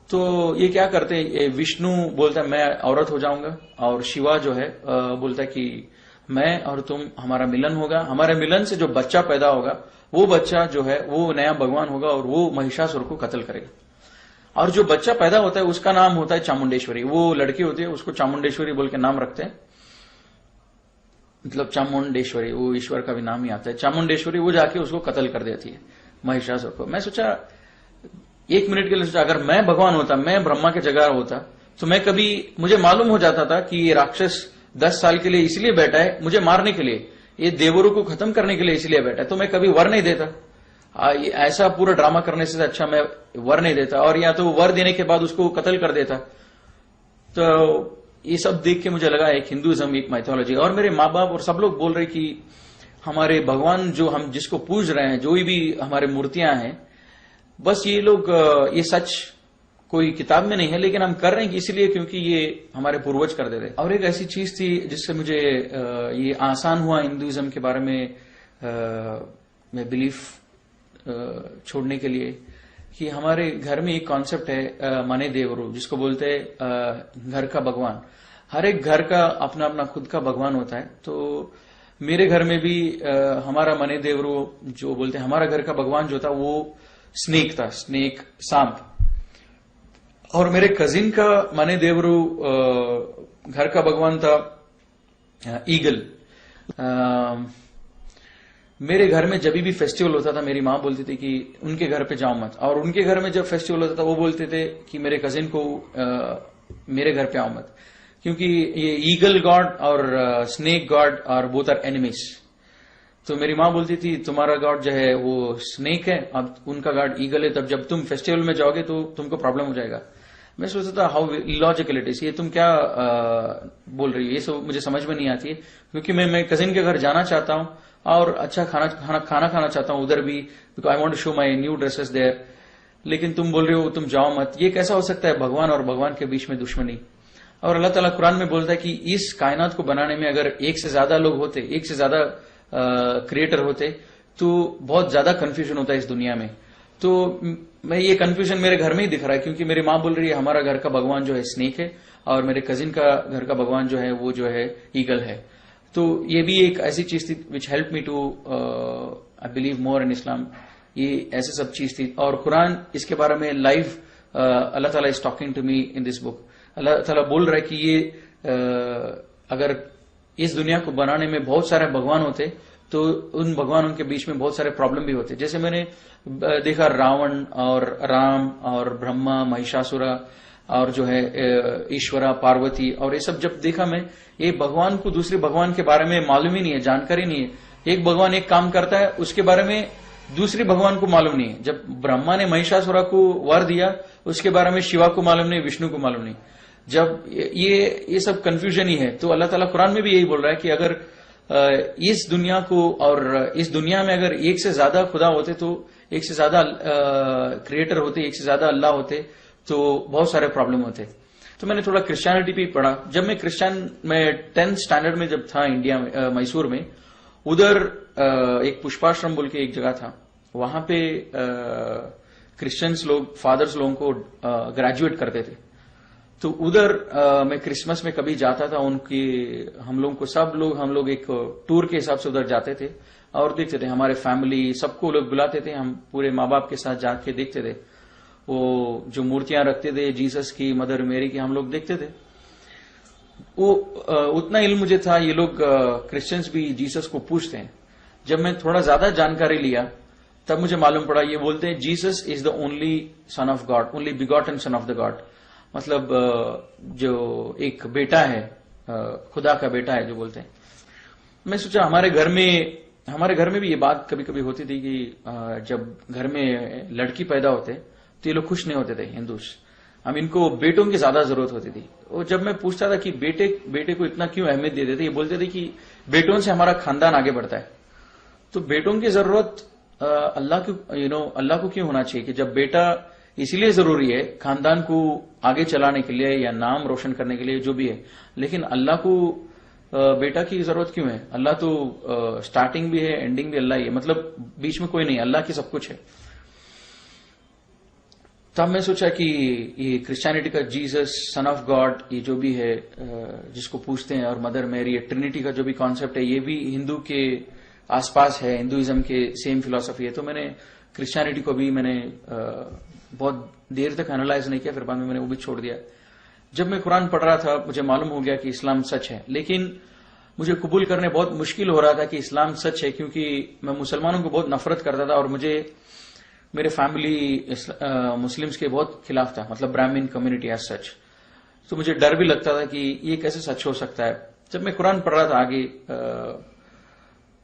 तो ये क्या करते हैं, विष्णु बोलता है मैं औरत हो जाऊंगा, और शिवा जो है बोलता है कि मैं और तुम, हमारा मिलन होगा, हमारे मिलन से जो बच्चा पैदा होगा वो बच्चा जो है वो नया भगवान होगा और वो महिषासुर को कत्ल करेगा। और जो बच्चा पैदा होता है उसका नाम होता है चामुंडेश्वरी, वो लड़की होती है उसको चामुंडेश्वरी बोल के नाम रखते हैं, मतलब चामुंडेश्वरी वो ईश्वर का भी नाम ही आता है, चामुंडेश्वरी वो जाके उसको कत्ल कर देती है महिषासुर को। मैं सोचा, एक मिनट के लिए सोचा, अगर मैं भगवान होता, मैं ब्रह्मा के जगह होता, तो मैं कभी, मुझे मालूम हो जाता था कि ये राक्षस 10 साल के लिए इसलिए बैठा है मुझे मारने के लिए, ये देवरों को खत्म करने के लिए इसलिए बैठा है, तो मैं कभी वर नहीं देता। ऐसा पूरा ड्रामा करने से अच्छा मैं वर नहीं देता, और या तो वर देने के बाद उसको कत्ल कर देता। तो ये सब देख के मुझे लगा एक हिंदुइज्म एक माइथोलॉजी। और मेरे माँ बाप और सब लोग बोल रहे कि हमारे भगवान जो हम जिसको पूज रहे हैं, जो भी हमारे मूर्तियां हैं, बस ये लोग ये सच कोई किताब में नहीं है, लेकिन हम कर रहे हैं कि इसलिए क्योंकि ये हमारे पूर्वज कर देते। और एक ऐसी चीज थी जिससे मुझे ये आसान हुआ हिंदुइज्म के बारे में मैं बिलीफ छोड़ने के लिए, कि हमारे घर में एक कॉन्सेप्ट है मने देवरू, जिसको बोलते हैं घर का भगवान। हर एक घर का अपना अपना खुद का भगवान होता है। तो मेरे घर में भी हमारा मने देवरू जो बोलते हैं, हमारा घर का भगवान जो था वो स्नेक था, स्नेक सांप। और मेरे कजिन का मने देवरू घर का भगवान था ईगल। मेरे घर में जब भी फेस्टिवल होता था मेरी माँ बोलती थी कि उनके घर पे जाओ मत, और उनके घर में जब फेस्टिवल होता था वो बोलते थे कि मेरे कजिन को मेरे घर पे आओ मत, क्योंकि ये ईगल गॉड और स्नेक गॉड और बोथ आर एनिमीज। तो मेरी माँ बोलती थी तुम्हारा गॉड जो है वो स्नेक है, अब उनका गॉड ईगल है, तब जब तुम फेस्टिवल में जाओगे तो तुमको प्रॉब्लम हो जाएगा। मैं सोचता था हाउ इलॉजिकल इट इज, ये तुम क्या बोल रही हो, ये सब मुझे समझ में नहीं आती है। क्योंकि मैं कजिन के घर जाना चाहता हूँ और अच्छा खाना खाना चाहता हूँ उधर भी, because I want to show my new dresses there, लेकिन तुम बोल रहे हो तुम जाओ मत। ये कैसा हो सकता है भगवान और भगवान के बीच में दुश्मनी। और अल्लाह ताला कुरान में बोलता है कि इस कायनात को बनाने में अगर एक से ज्यादा लोग होते, एक से ज्यादा क्रिएटर होते, तो बहुत ज्यादा कंफ्यूजन होता है इस दुनिया में। तो मैं ये कंफ्यूजन मेरे घर में ही दिख रहा है, क्योंकि मेरी माँ बोल रही है हमारा घर का भगवान जो है स्नेक है, और मेरे कजिन का घर का भगवान जो है वो जो है ईगल है। तो ये भी एक ऐसी चीज थी which help me to I believe more in Islam. ये ऐसे सब चीज थी। और कुरान इसके बारे में लाइव अल्लाह ताला is talking to me in this book. Allah ताला बोल रहा है कि ये अगर इस दुनिया को बनाने में बहुत सारे भगवान होते तो उन भगवानों के बीच में बहुत सारे प्रॉब्लम भी होते। जैसे मैंने देखा रावण और राम और ब्रह्मा, महिषासुरा और जो है ईश्वरा, पार्वती, और ये सब जब देखा मैं, ये भगवान को दूसरे भगवान के बारे में मालूम ही नहीं है, जानकारी नहीं है। एक भगवान एक काम करता है, उसके बारे में दूसरे भगवान को मालूम नहीं है। जब ब्रह्मा ने महिषासुरा को वर दिया, उसके बारे में शिवा को मालूम नहीं, विष्णु को मालूम नहीं। जब ये सब कंफ्यूजन ही है। तो अल्लाह ताला कुरान में भी यही बोल रहा है कि अगर इस दुनिया को और इस दुनिया में अगर एक से ज्यादा खुदा होते, तो एक से ज्यादा क्रिएटर होते, एक से ज्यादा अल्लाह होते, तो बहुत सारे प्रॉब्लम होते। तो मैंने थोड़ा क्रिश्चियनिटी भी पढ़ा। जब मैं 10th स्टैंडर्ड में जब था इंडिया में, मैसूर में, उधर एक पुष्पाश्रम बोल के एक जगह था, वहां पे क्रिश्चियंस लोग, फादर्स लोगों को ग्रेजुएट करते थे। तो उधर मैं क्रिसमस में कभी जाता था, उनकी हम लोग एक टूर के हिसाब से उधर जाते थे और देखते थे। हमारे फैमिली सबको लोग बुलाते थे, हम पूरे माँ बाप के साथ जाके देखते थे। वो जो मूर्तियां रखते थे जीसस की, मदर मेरी की, हम लोग देखते थे। वो उतना इल्म मुझे था, ये लोग क्रिश्चियंस भी जीसस को पूछते हैं। जब मैं थोड़ा ज्यादा जानकारी लिया तब मुझे मालूम पड़ा, ये बोलते हैं Jesus is the only son of God, only begotten son of the God. मतलब जो एक बेटा है, खुदा का बेटा है जो बोलते हैं। मैं सोचा हमारे घर में भी ये बात कभी कभी होती थी कि जब घर में लड़की पैदा होते तो ये लोग खुश नहीं होते थे हिंदूस। हम इनको बेटों की ज्यादा जरूरत होती थी। और जब मैं पूछता था कि बेटे को इतना क्यों अहमियत देते थे, ये बोलते थे कि बेटों से हमारा खानदान आगे बढ़ता है। तो बेटों की जरूरत अल्लाह को क्यों होना चाहिए, कि जब बेटा इसीलिए जरूरी है खानदान को आगे चलाने के लिए या नाम रोशन करने के लिए जो भी है, लेकिन अल्लाह को बेटा की जरूरत क्यों है? अल्लाह तो स्टार्टिंग भी है, एंडिंग भी अल्लाह ही है, मतलब बीच में कोई नहीं, अल्लाह की सब कुछ है। तब मैं सोचा कि ये क्रिश्चियनिटी का जीसस सन ऑफ गॉड, ये जो भी है जिसको पूछते हैं, और मदर मैरी, ट्रिनिटी का जो भी कॉन्सेप्ट है, ये भी हिंदू के आसपास है, हिंदुइज्म के सेम फिलॉसफी है। तो मैंने क्रिश्चियनिटी को भी मैंने बहुत देर तक एनालाइज नहीं किया, फिर बाद में मैंने वो भी छोड़ दिया। जब मैं कुरान पढ़ रहा था मुझे मालूम हो गया कि इस्लाम सच है, लेकिन मुझे कबूल करने बहुत मुश्किल हो रहा था कि इस्लाम सच है, क्योंकि मैं मुसलमानों को बहुत नफरत करता था और मुझे मेरे फैमिली मुस्लिम्स के बहुत खिलाफ था, मतलब ब्राह्मीण कम्युनिटी एज सच। तो मुझे डर भी लगता था कि ये कैसे सच हो सकता है। जब मैं कुरान पढ़ रहा था आगे,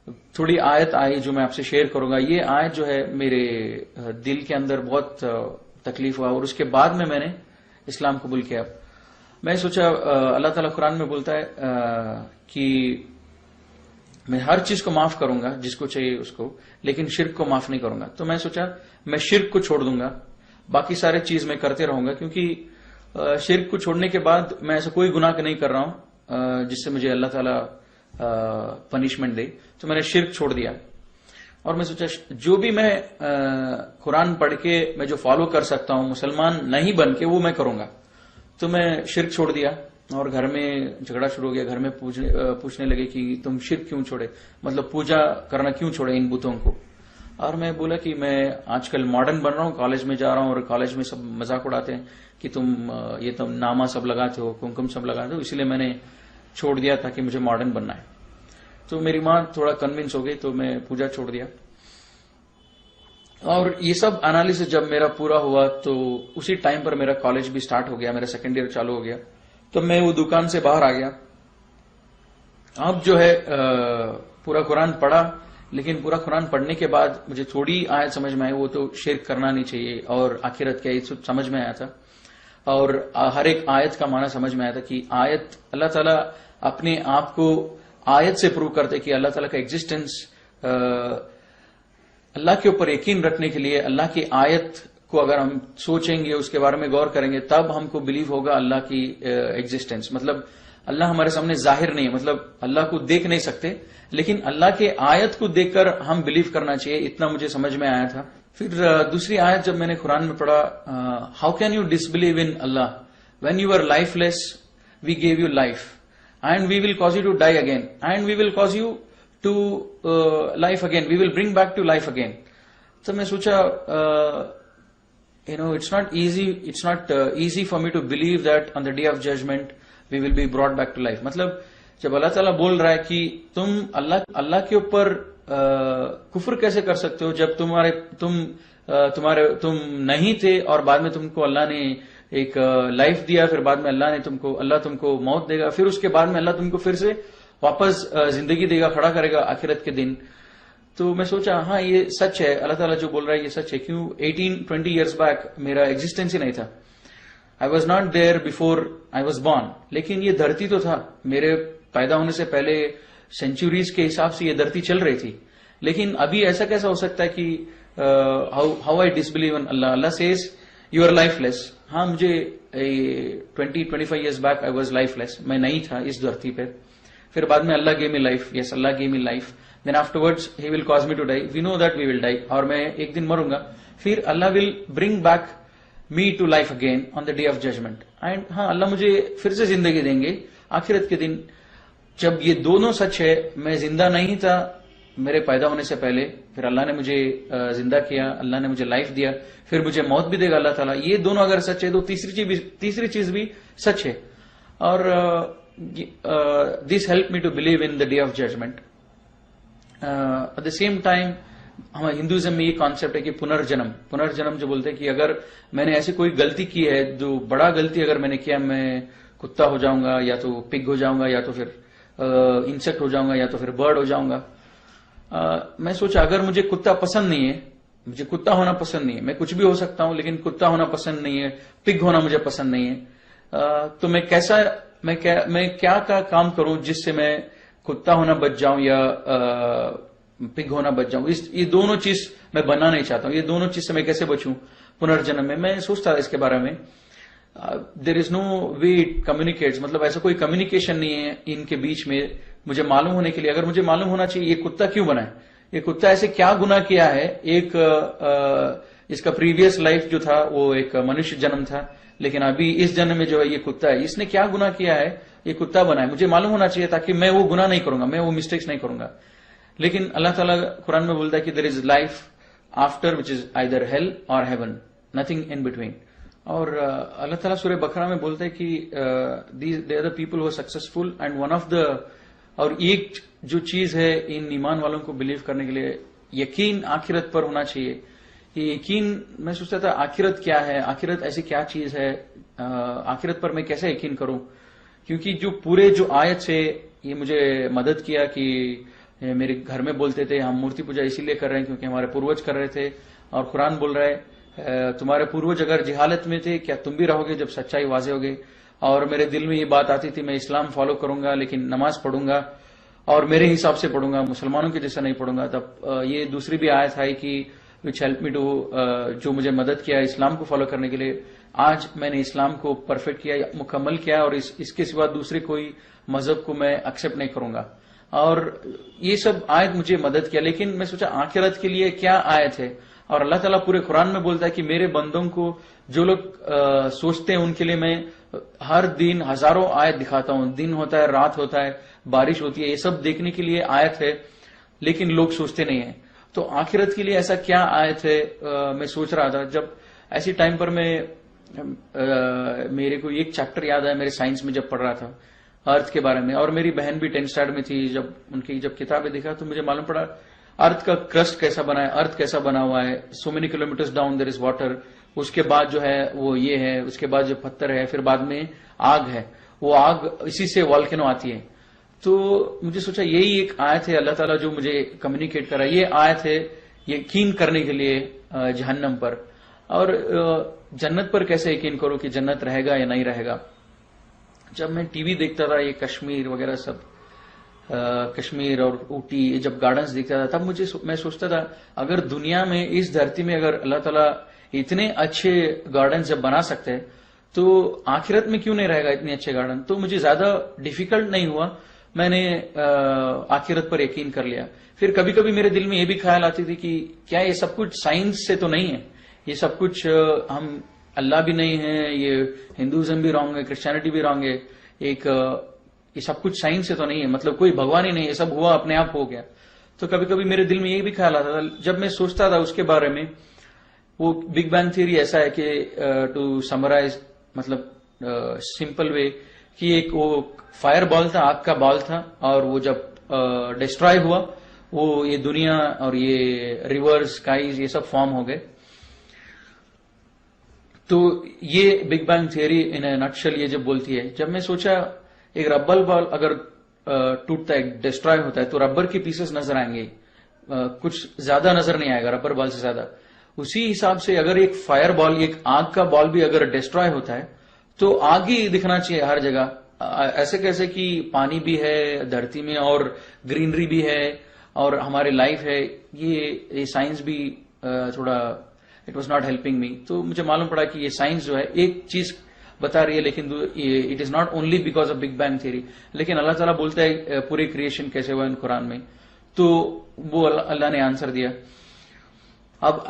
थोड़ी आयत आई जो मैं आपसे शेयर करूंगा। ये आयत जो है मेरे दिल के अंदर बहुत तकलीफ हुआ, और उसके बाद में मैंने इस्लाम कबूल किया। मैं सोचा अल्लाह ताला कुरान में बोलता है कि मैं हर चीज को माफ करूंगा जिसको चाहिए उसको, लेकिन शिर्क को माफ नहीं करूंगा। तो मैं सोचा मैं शिर्क को छोड़ दूंगा, बाकी सारे चीज मैं करते रहूंगा, क्योंकि शिर्क को छोड़ने के बाद मैं ऐसा कोई गुनाह नहीं कर रहा हूं जिससे मुझे अल्लाह ताला पनिशमेंट दे। तो मैंने शिर्क छोड़ दिया, और मैं सोचा जो भी मैं कुरान पढ़ के मैं जो फॉलो कर सकता हूं मुसलमान नहीं बन के, वो मैं करूंगा। तो मैं शिर्क छोड़ दिया, और घर में झगड़ा शुरू हो गया। घर में पूछने लगे कि तुम शिर्क क्यों छोड़े, मतलब पूजा करना क्यों छोड़े इन बुतों को। और मैं बोला कि मैं आजकल मॉडर्न बन रहा हूं, कॉलेज में जा रहा हूं, और कॉलेज में सब मजाक उड़ाते हैं कि तुम नामा सब लगाते हो, कुमकुम सब लगाते हो, इसलिए मैंने छोड़ दिया ताकि मुझे मॉडर्न बनना है। तो मेरी मां थोड़ा कन्विंस हो गई, तो मैं पूजा छोड़ दिया। और ये सब एनालिसिस जब मेरा पूरा हुआ, तो उसी टाइम पर मेरा कॉलेज भी स्टार्ट हो गया, मेरा सेकेंड ईयर चालू हो गया। तो मैं वो दुकान से बाहर आ गया। अब जो है पूरा कुरान पढ़ा, लेकिन पूरा कुरान पढ़ने के बाद मुझे थोड़ी आयत समझ में आई, वो तो शिर्क करना नहीं चाहिए और आखिरत क्या, ये समझ में आया था। और हर एक आयत का माना समझ में आया था कि आयत अल्लाह ताला अपने आप को आयत से प्रूव करते कि अल्लाह ताला का एग्जिस्टेंस, अल्लाह के ऊपर यकीन रखने के लिए अल्लाह की आयत को अगर हम सोचेंगे, उसके बारे में गौर करेंगे, तब हमको बिलीव होगा अल्लाह की एग्जिस्टेंस। मतलब अल्लाह हमारे सामने जाहिर नहीं है, मतलब अल्लाह को देख नहीं सकते, लेकिन अल्लाह के आयत को देखकर हम बिलीव करना चाहिए, इतना मुझे समझ में आया था। फिर दूसरी आयत जब मैंने कुरान में पढ़ा, how can you disbelieve in Allah when you are lifeless, we gave you life and we will cause you to die again and we will cause you to life again, we will bring back to life again. तो मैं सोचा it's not easy for me to believe that on the day of judgment we will be brought back to life। मतलब जब अल्लाह ताला बोल रहा है कि तुम अल्लाह के ऊपर कुफ्र कैसे कर सकते हो, जब तुम नहीं थे और बाद में तुमको अल्लाह ने एक लाइफ दिया, फिर बाद में अल्लाह तुमको मौत देगा, फिर उसके बाद में अल्लाह तुमको फिर से वापस जिंदगी देगा, खड़ा करेगा आखिरत के दिन। तो मैं सोचा हाँ ये सच है, अल्लाह ताला जो बोल रहा है ये सच है। क्यों 18-20 ईयर्स बैक मेरा एग्जिस्टेंस ही नहीं था, I was not there before I was born. लेकिन ये धरती तो था, मेरे पैदा होने से पहले सेंचुरीज के हिसाब से ये धरती चल रही थी। लेकिन अभी ऐसा कैसा हो सकता है कि how I disbelieve in Allah, Allah says you are lifeless. हाँ मुझे 20-25 years back I was lifeless, मैं नहीं था इस धरती पे। फिर बाद में Allah gave me life, yes Allah gave me life, then afterwards he will cause me to die, we know that we will die, और मैं एक दिन मरूंगा, फिर अल्लाह will bring back me to life again on the day of judgment, and हाँ अल्लाह मुझे फिर से जिंदगी देंगे आखिरत के दिन। जब ये दोनों सच है, मैं जिंदा नहीं था मेरे पैदा होने से पहले, फिर अल्लाह ने मुझे जिंदा किया, अल्लाह ने मुझे लाइफ दिया, फिर मुझे मौत भी देगा अल्लाह ताला, ये दोनों अगर सच है तो तीसरी चीज भी सच है। और this help me to believe in the day of judgement. At the same time हमारे हिंदुइज्म में ये कॉन्सेप्ट है कि पुनर्जन्म जो बोलते हैं कि अगर मैंने ऐसी कोई गलती की है, जो बड़ा गलती अगर मैंने किया, मैं कुत्ता हो जाऊंगा, या तो पिग हो जाऊंगा, या तो फिर इंसेक्ट हो जाऊंगा, या तो फिर बर्ड हो जाऊंगा। मैं सोचा अगर मुझे कुत्ता पसंद नहीं है, मुझे कुत्ता होना पसंद नहीं है, मैं कुछ भी हो सकता हूं लेकिन कुत्ता होना पसंद नहीं है, पिग होना मुझे पसंद नहीं है, तो मैं क्या काम करूं जिससे मैं कुत्ता होना बच जाऊं या पिग होना बच जाऊं। ये दोनों चीज मैं बनना नहीं चाहता हूं, ये दोनों चीज से मैं कैसे बचूं पुनर्जन्म में। मैं सोचता था इसके बारे में। There is no way it communicates, मतलब ऐसा कोई कम्युनिकेशन नहीं है इनके बीच में मुझे मालूम होने के लिए। अगर मुझे मालूम होना चाहिए ये कुत्ता क्यों बना है, ये कुत्ता ऐसे क्या गुनाह किया है, इसका प्रीवियस लाइफ जो था वो एक मनुष्य जन्म था, लेकिन अभी इस जन्म में जो है ये कुत्ता है, इसने क्या गुनाह किया है, ये कुत्ता बना है, मुझे मालूम होना चाहिए ताकि मैं वो गुनाह नहीं करूंगा, मैं वो मिस्टेक्स नहीं करूंगा। लेकिन अल्लाह ताला कुरान में बोलता है कि there is life after which is either hell और हेवन, नथिंग इन बिटवीन। और अल्लाह ताला सूरह बकरा में बोलता है कि they are the people who are successful and one of the, और एक जो चीज है इन ईमान वालों को बिलीव करने के लिए यकीन आखिरत पर होना चाहिए। ये यकीन, मैं सोचता था आखिरत क्या है, आखिरत ऐसी क्या चीज है, आखिरत पर मैं कैसे यकीन करूं। क्योंकि जो पूरे जो आयत से ये मुझे मदद किया कि ये मेरे घर में बोलते थे हम मूर्ति पूजा इसीलिए कर रहे हैं क्योंकि हमारे पूर्वज कर रहे थे, और कुरान बोल रहा है तुम्हारे पूर्वज अगर जिहालत में थे क्या तुम भी रहोगे जब सच्चाई वाजे होगी। और मेरे दिल में ये बात आती थी मैं इस्लाम फॉलो करूंगा लेकिन नमाज पढ़ूंगा और मेरे हिसाब से पढ़ूंगा, मुसलमानों के जैसा नहीं पढ़ूंगा। तब ये दूसरी भी आयत है कि विच हेल्प मी टू, जो मुझे मदद किया इस्लाम को फॉलो करने के लिए। आज मैंने इस्लाम को परफेक्ट किया, मुकम्मल किया, और इसके सिवा दूसरे कोई मजहब को मैं एक्सेप्ट नहीं करूंगा। और ये सब आयत मुझे मदद किया। लेकिन मैं सोचा आखिरत के लिए क्या आयत है, और अल्लाह ताला पूरे कुरान में बोलता है कि मेरे बंदों को जो लोग सोचते हैं उनके लिए मैं हर दिन हजारों आयत दिखाता हूं। दिन होता है, रात होता है, बारिश होती है, ये सब देखने के लिए आयत है, लेकिन लोग सोचते नहीं है। तो आखिरत के लिए ऐसा क्या आयत है, मैं सोच रहा था। जब ऐसी टाइम पर मेरे को एक चैप्टर याद आया मेरे साइंस में जब पढ़ रहा था अर्थ के बारे में, और मेरी बहन भी 10th स्टैंडर्ड में थी। जब उनकी किताबें देखा तो मुझे मालूम पड़ा अर्थ का क्रस्ट कैसा बना है, अर्थ कैसा बना हुआ है, so many kilometres down there is water, उसके बाद जो है वो ये है, उसके बाद जो पत्थर है, फिर बाद में आग है, वो आग इसी से वॉल्केनो आती है। तो मुझे सोचा यही एक आयत है अल्लाह ताला जो मुझे कम्युनिकेट कर रहा है। ये आयत है यकीन करने के लिए जहन्नम पर, और जन्नत पर कैसे यकीन करो कि जन्नत रहेगा या नहीं रहेगा। जब मैं टीवी देखता था ये कश्मीर वगैरह सब, कश्मीर और ऊटी जब गार्डन्स देखता था, तब मैं सोचता था अगर दुनिया में इस धरती में अगर अल्लाह ताला इतने अच्छे गार्डन जब बना सकते हैं तो आखिरत में क्यों नहीं रहेगा इतने अच्छे गार्डन। तो मुझे ज्यादा डिफिकल्ट नहीं हुआ, मैंने आखिरत पर यकीन कर लिया। फिर कभी कभी मेरे दिल में ये भी ख्याल आती थी कि क्या ये सब कुछ साइंस से तो नहीं है, ये सब कुछ हम अल्लाह भी नहीं है, ये हिंदुइज्म भी रॉन्ग है, क्रिश्चियनिटी भी रॉन्ग है, ये सब कुछ साइंस से तो नहीं है, मतलब कोई भगवान ही नहीं, ये सब हुआ अपने आप हो गया। तो कभी कभी मेरे दिल में ये भी ख्याल आता था। जब मैं सोचता था उसके बारे में, वो बिग बैंग थ्योरी ऐसा है कि टू समराइज, मतलब सिंपल वे, कि एक वो फायर बॉल था, आग का बॉल था, और वो जब डिस्ट्रॉय हुआ वो ये दुनिया और ये रिवर्स स्काईज ये सब फॉर्म हो गए। तो ये बिग बैंग थियरी इन ए नटशेल ये जब बोलती है। जब मैं सोचा एक रबर बॉल अगर टूटता है, डिस्ट्रॉय होता है, तो रबर के पीसेस नजर आएंगे, कुछ ज्यादा नजर नहीं आएगा रबर बॉल से ज्यादा। उसी हिसाब से अगर एक फायर बॉल, एक आग का बॉल भी अगर डिस्ट्रॉय होता है तो आग ही दिखना चाहिए हर जगह। ऐसे कैसे कि पानी भी है धरती में और ग्रीनरी भी है और हमारी लाइफ है, ये साइंस भी थोड़ा it was not helping me. तो मुझे मालूम पड़ा कि ये साइंस जो है एक चीज बता रही है, लेकिन it is not only because of big bang theory, लेकिन अल्लाह ताला बोलता है पूरे क्रिएशन कैसे हुआ इन कुरान में। तो वो अल्लाह ने आंसर दिया। अब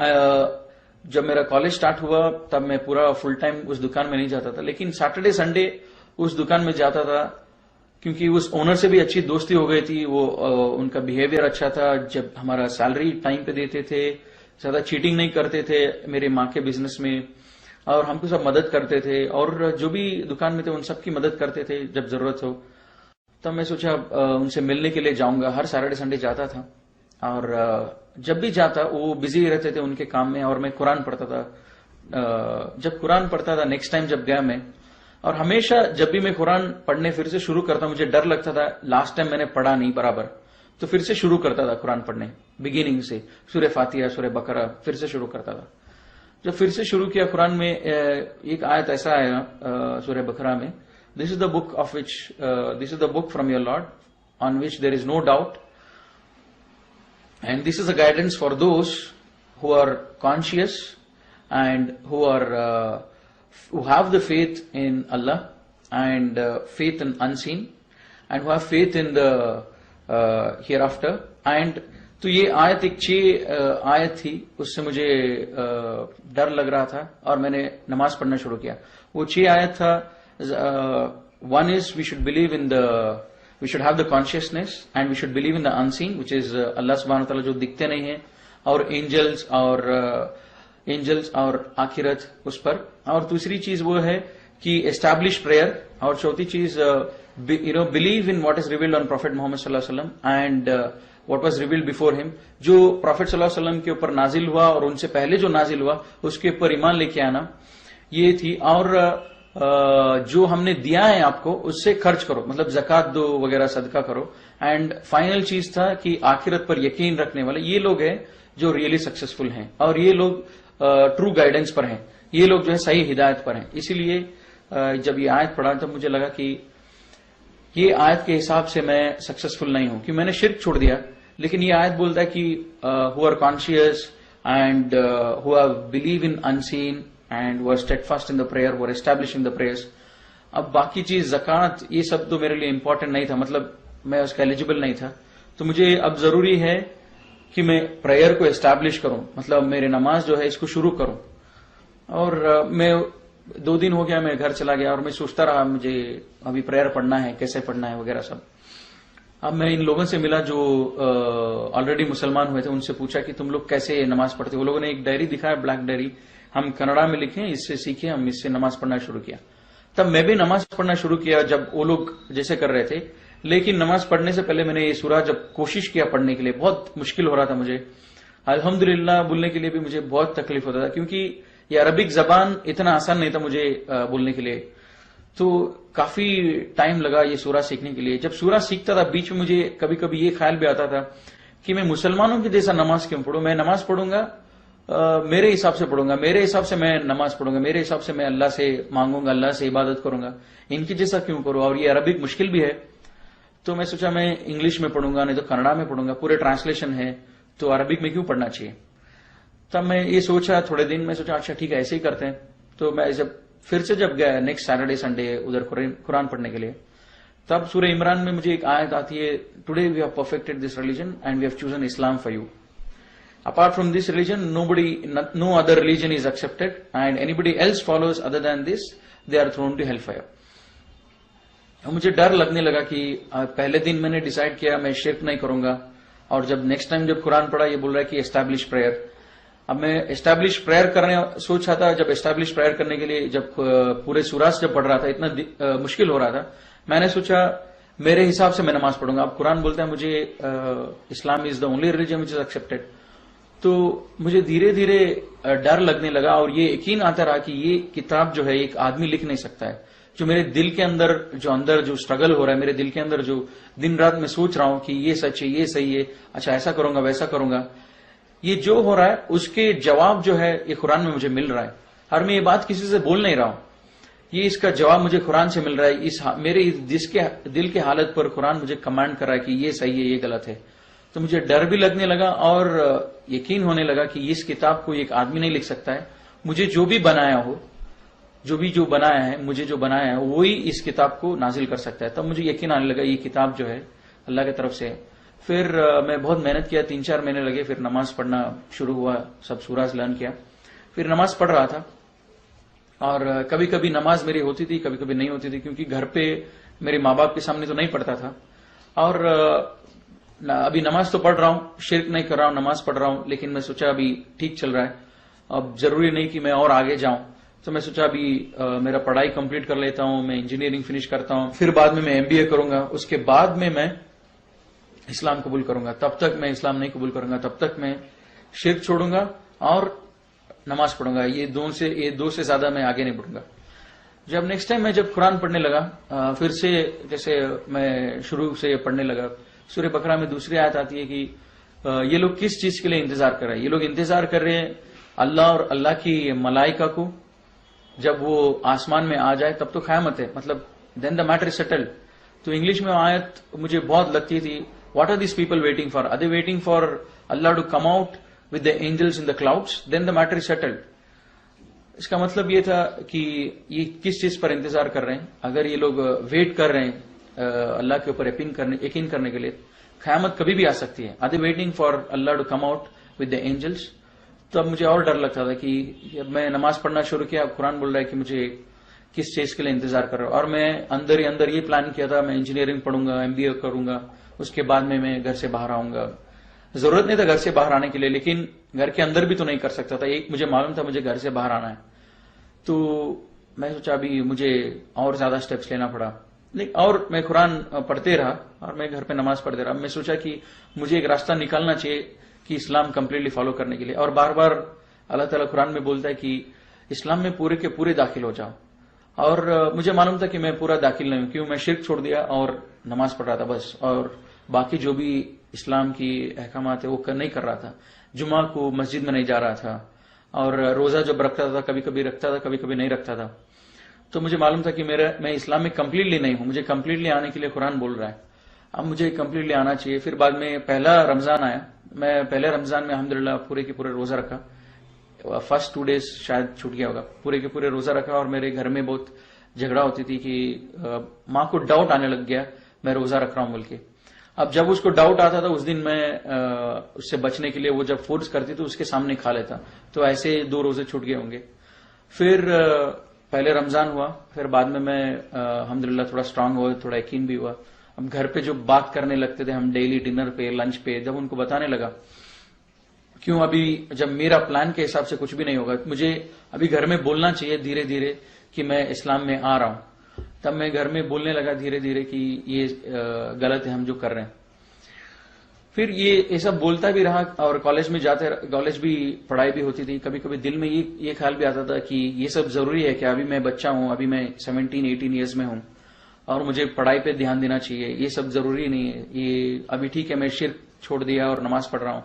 जब मेरा कॉलेज स्टार्ट हुआ तब मैं पूरा फुल टाइम उस दुकान में नहीं जाता था, लेकिन सैटरडे संडे उस दुकान में जाता था, क्योंकि उस ओनर से भी अच्छी दोस्ती हो गई थी। वो उनका बिहेवियर अच्छा था, जब हमारा सैलरी टाइम पे देते थे, ज्यादा चीटिंग नहीं करते थे मेरे माँ के बिजनेस में, और हमको सब मदद करते थे, और जो भी दुकान में थे उन सबकी मदद करते थे जब जरूरत हो। तब मैं सोचा उनसे मिलने के लिए जाऊंगा। हर सैटरडे संडे जाता था, और जब भी जाता वो बिजी रहते थे उनके काम में, और मैं कुरान पढ़ता था। जब कुरान पढ़ता था नेक्स्ट टाइम जब गया मैं, और हमेशा जब भी मैं कुरान पढ़ने फिर से शुरू करता, मुझे डर लगता था लास्ट टाइम मैंने पढ़ा नहीं बराबर, तो फिर से शुरू करता था कुरान पढ़ने बिगिनिंग से, सूरह फातिहा, सूरह बकरा, फिर से शुरू करता था। जब फिर से शुरू किया कुरान में, एक आयत ऐसा आया सूरह बकरा में, this is the book of which this is the book from your lord on which there is no doubt, and this is a guidance for those who are conscious and who have the faith in Allah and faith in unseen and who have faith in the hereafter. And तो ये आयत एक 6 आयत थी, उससे मुझे डर लग रहा था और मैंने नमाज पढ़ना शुरू किया। वो 6 आयत था, one is we should believe in we should have the consciousness and we should believe in the unseen, which is Allah subhanahu wa ta'ala जो दिखते नहीं है, और एंजल्स और आखिरत उस पर। और दूसरी चीज वो है कि एस्टैब्लिश प्रेयर, और चौथी चीज believe in what is revealed on prophet Mohammed सल्लल्लाहु अलैहि वसल्लम and what was revealed before him. जो प्रॉफिट सल्लल्लाहु अलैहि वसल्लम के ऊपर नाजिल हुआ और उनसे पहले जो नाजिल हुआ उसके ऊपर ईमान लेके आना, ये थी। और जो हमने दिया है आपको उससे खर्च करो, मतलब जक़ात दो वगैरह, सदका करो। एंड फाइनल चीज था कि आखिरत पर यकीन रखने वाले ये लोग हैं जो रियली सक्सेसफुल हैं, और ये लोग ट्रू गाइडेंस पर हैं, ये लोग जो है सही हिदायत पर हैं। इसीलिए जब ये आयत पढ़ा तब मुझे लगा कि ये आयत के हिसाब से मैं सक्सेसफुल नहीं हूं, कि मैंने शिर्क छोड़ दिया। लेकिन ये आयत बोलता है कि who are conscious and who believe in unseen and were steadfast in the prayer, were establishing the prayers. अब बाकी चीज ज़कात ये सब तो मेरे लिए इंपॉर्टेंट नहीं था, मतलब मैं उसका एलिजिबल नहीं था। तो मुझे अब जरूरी है कि मैं प्रेयर को एस्टैब्लिश करूं, मतलब मेरे नमाज जो है इसको शुरू करूं। और मैं 2 दिन हो गया मैं घर चला गया और मैं सोचता रहा मुझे अभी प्रेयर पढ़ना है, कैसे पढ़ना है वगैरह सब। अब मैं इन लोगों से मिला जो ऑलरेडी मुसलमान हुए थे, उनसे पूछा कि तुम लोग कैसे नमाज पढ़ते हो। वो लोगों ने एक डायरी दिखाया, ब्लैक डायरी, हम कन्नड़ा में लिखे, इससे सीखे, हम इससे नमाज पढ़ना शुरू किया। तब मैं भी नमाज पढ़ना शुरू किया जब वो लोग जैसे कर रहे थे। लेकिन नमाज पढ़ने से पहले मैंने ये सूरा जब कोशिश किया पढ़ने के लिए, बहुत मुश्किल हो रहा था मुझे। अल्हम्दुलिल्लाह बोलने के लिए भी मुझे बहुत तकलीफ होता था, क्योंकि ये अरबिक जबान इतना आसान नहीं था मुझे बोलने के लिए। तो काफी टाइम लगा ये सूरा सीखने के लिए। जब सूरा सीखता था बीच में मुझे कभी कभी ये ख्याल भी आता था कि मैं मुसलमानों की जैसा नमाज क्यों पढ़ूं। मैं नमाज पढ़ूंगा मेरे हिसाब से पढ़ूंगा, मेरे हिसाब से मैं नमाज पढ़ूंगा, मेरे हिसाब से मैं अल्लाह से मांगूंगा, अल्लाह से इबादत करूंगा, इनकी जैसा क्यों करूं। और ये अरबिक मुश्किल भी है, तो मैं सोचा मैं इंग्लिश में पढ़ूंगा, नहीं तो कन्नड़ा में पढ़ूंगा, पूरे ट्रांसलेशन है, तो अरबिक में क्यों पढ़ना चाहिए। तब मैं ये सोचा, थोड़े दिन में सोचा अच्छा ठीक है ऐसे ही करते हैं। तो मैं जब गया नेक्स्ट सैटरडे संडे उधर कुरान पढ़ने के लिए, तब सूरह इमरान में मुझे एक आयत आती है, today we have perfected this religion and we have chosen Islam for you. Apart from this religion, no other religion is accepted, and anybody else follows other than this, they are thrown to hellfire. मुझे डर लगने लगा कि पहले दिन मैंने decide किया मैं शिर्क नहीं करूंगा, और जब नेक्स्ट टाइम जब कुरान पढ़ा ये बोल रहा है कि एस्टैब्लिश प्रेयर। अब मैं एस्टैब्लिश प्रेयर करने सोच रहा था। जब एस्टैब्लिश प्रेयर करने के लिए जब पूरे सूराज जब पढ़ रहा था, इतना मुश्किल हो रहा था, मैंने सोचा मेरे हिसाब से मैं नमाज पढ़ूंगा। अब कुरान बोलता है मुझे Islam is the only religion which is accepted. तो मुझे धीरे धीरे डर लगने लगा, और ये यकीन आता रहा कि ये किताब जो है एक आदमी लिख नहीं सकता है। जो मेरे दिल के अंदर जो स्ट्रगल हो रहा है, मेरे दिल के अंदर जो दिन रात में सोच रहा हूं कि ये सच है, ये सही है, अच्छा ऐसा करूंगा वैसा करूंगा, ये जो हो रहा है उसके जवाब जो है ये कुरान में मुझे मिल रहा है। और मैं ये बात किसी से बोल नहीं रहा हूं, ये इसका जवाब मुझे कुरान से मिल रहा है। मेरे दिल के हालत पर कुरान मुझे कमांड कर रहा है कि ये सही है, ये गलत है। तो मुझे डर भी लगने लगा और यकीन होने लगा कि इस किताब को एक आदमी नहीं लिख सकता है। मुझे जो भी बनाया है, मुझे जो बनाया है वही इस किताब को नाजिल कर सकता है। तब मुझे यकीन आने लगा ये किताब जो है अल्लाह की तरफ से है। फिर मैं बहुत मेहनत किया, 3-4 महीने लगे, फिर नमाज पढ़ना शुरू हुआ, सब सूराज लर्न किया, फिर नमाज पढ़ रहा था। और कभी कभी नमाज मेरी होती थी, कभी कभी नहीं होती थी, क्योंकि घर पे मेरे माँ बाप के सामने तो नहीं पढ़ता था। और अभी नमाज तो पढ़ रहा हूं, शिर्क नहीं कर रहा हूं, नमाज पढ़ रहा हूं, लेकिन मैं सोचा अभी ठीक चल रहा है, अब जरूरी नहीं कि मैं और आगे जाऊं। तो मैं सोचा अभी मेरा पढ़ाई कंप्लीट कर लेता हूं, मैं इंजीनियरिंग फिनिश करता हूं, फिर बाद में मैं एमबीए करूंगा, उसके बाद में मैं इस्लाम कबूल करूंगा। तब तक मैं इस्लाम नहीं कबूल करूंगा, तब तक मैं शिर्क छोड़ूंगा और नमाज पढ़ूंगा। ये दो से ज्यादा मैं आगे नहीं बढ़ूंगा। जब नेक्स्ट टाइम मैं जब कुरान पढ़ने लगा, फिर से जैसे मैं शुरू से पढ़ने लगा, सूरह बकरा में दूसरी आयत आती है कि ये लोग किस चीज के लिए इंतजार कर रहे हैं। ये लोग इंतजार कर रहे हैं अल्लाह और अल्लाह की मलाइका को, जब वो आसमान में आ जाए तब तो क़यामत है, मतलब then the matter is settled. तो इंग्लिश में आयत मुझे बहुत लगती थी, what are this people waiting for, are they waiting for Allah to come out with the angels in the clouds, then the matter is settled. इसका मतलब ये था कि ये किस चीज पर इंतजार कर रहे हैं। अगर ये लोग वेट कर रहे हैं अल्लाह के ऊपर यकीन करने के लिए, क़यामत कभी भी आ सकती है। Are they waiting for Allah to come out with the angels. तो अब मुझे और डर लगता था कि मैं नमाज पढ़ना शुरू किया, अब कुरान बोल रहा है कि मुझे किस चीज के लिए इंतजार कर रहा हूं। और मैं अंदर ही अंदर ये प्लान किया था, मैं इंजीनियरिंग पढ़ूंगा, एमबीए करूंगा, उसके बाद में मैं घर से बाहर आऊंगा। जरूरत नहीं था घर से बाहर आने के लिए, लेकिन घर के अंदर भी तो नहीं कर सकता था। एक मुझे मालूम था मुझे घर से बाहर आना है। तो मैं सोचा अभी मुझे और ज्यादा स्टेप्स लेना पड़ा, और मैं कुरान पढ़ते रहा और मैं घर पे नमाज पढ़ते रहा। मैं सोचा कि मुझे एक रास्ता निकालना चाहिए कि इस्लाम कंप्लीटली फॉलो करने के लिए। और बार बार अल्लाह ताला कुरान में बोलता है कि इस्लाम में पूरे के पूरे दाखिल हो जाओ। और मुझे मालूम था कि मैं पूरा दाखिल नहीं हूं, क्यों मैं शिर्क छोड़ दिया और नमाज पढ़ रहा था बस, और बाकी जो भी इस्लाम की अहकामात है वो नहीं कर रहा था। जुमा को मस्जिद में नहीं जा रहा था, और रोजा जब रखता था कभी कभी रखता था, कभी कभी नहीं रखता था। तो मुझे मालूम था कि मैं इस्लाम में कंप्लीटली नहीं हूं, मुझे कंप्लीटली आने के लिए कुरान बोल रहा है, अब मुझे कंप्लीटली आना चाहिए। फिर बाद में पहला रमजान आया, मैं पहले रमजान में अल्हम्दुलिल्लाह पूरे के पूरे रोजा रखा। फर्स्ट 2 डेज शायद छूट गया होगा, पूरे के पूरे रोजा रखा। और मेरे घर में बहुत झगड़ा होती थी कि माँ को डाउट आने लग गया मैं रोजा रख रहा हूं बोल के। अब जब उसको डाउट आता था उस दिन मैं उससे बचने के लिए वो जब फोर्स करती तो उसके सामने खा लेता, तो ऐसे 2 रोजे छूट गए होंगे। फिर पहले रमजान हुआ, फिर बाद में मैं अल्हम्दुलिल्लाह थोड़ा स्ट्रांग हुआ, थोड़ा यकीन भी हुआ। अब घर पे जो बात करने लगते थे हम डेली डिनर पे, लंच पे, जब उनको बताने लगा क्यों अभी जब मेरा प्लान के हिसाब से कुछ भी नहीं होगा, मुझे अभी घर में बोलना चाहिए धीरे धीरे कि मैं इस्लाम में आ रहा हूं, तब मैं घर में बोलने लगा धीरे धीरे कि ये गलत है हम जो कर रहे हैं। फिर ये सब बोलता भी रहा, और कॉलेज में जाते, कॉलेज भी पढ़ाई भी होती थी, कभी कभी दिल में ये ख्याल भी आता था कि ये सब जरूरी है क्या, अभी मैं बच्चा हूं, अभी मैं 17-18 ईयर्स में हूं और मुझे पढ़ाई पे ध्यान देना चाहिए, ये सब जरूरी नहीं है। ये अभी ठीक है मैं शिर्क छोड़ दिया और नमाज पढ़ रहा हूं,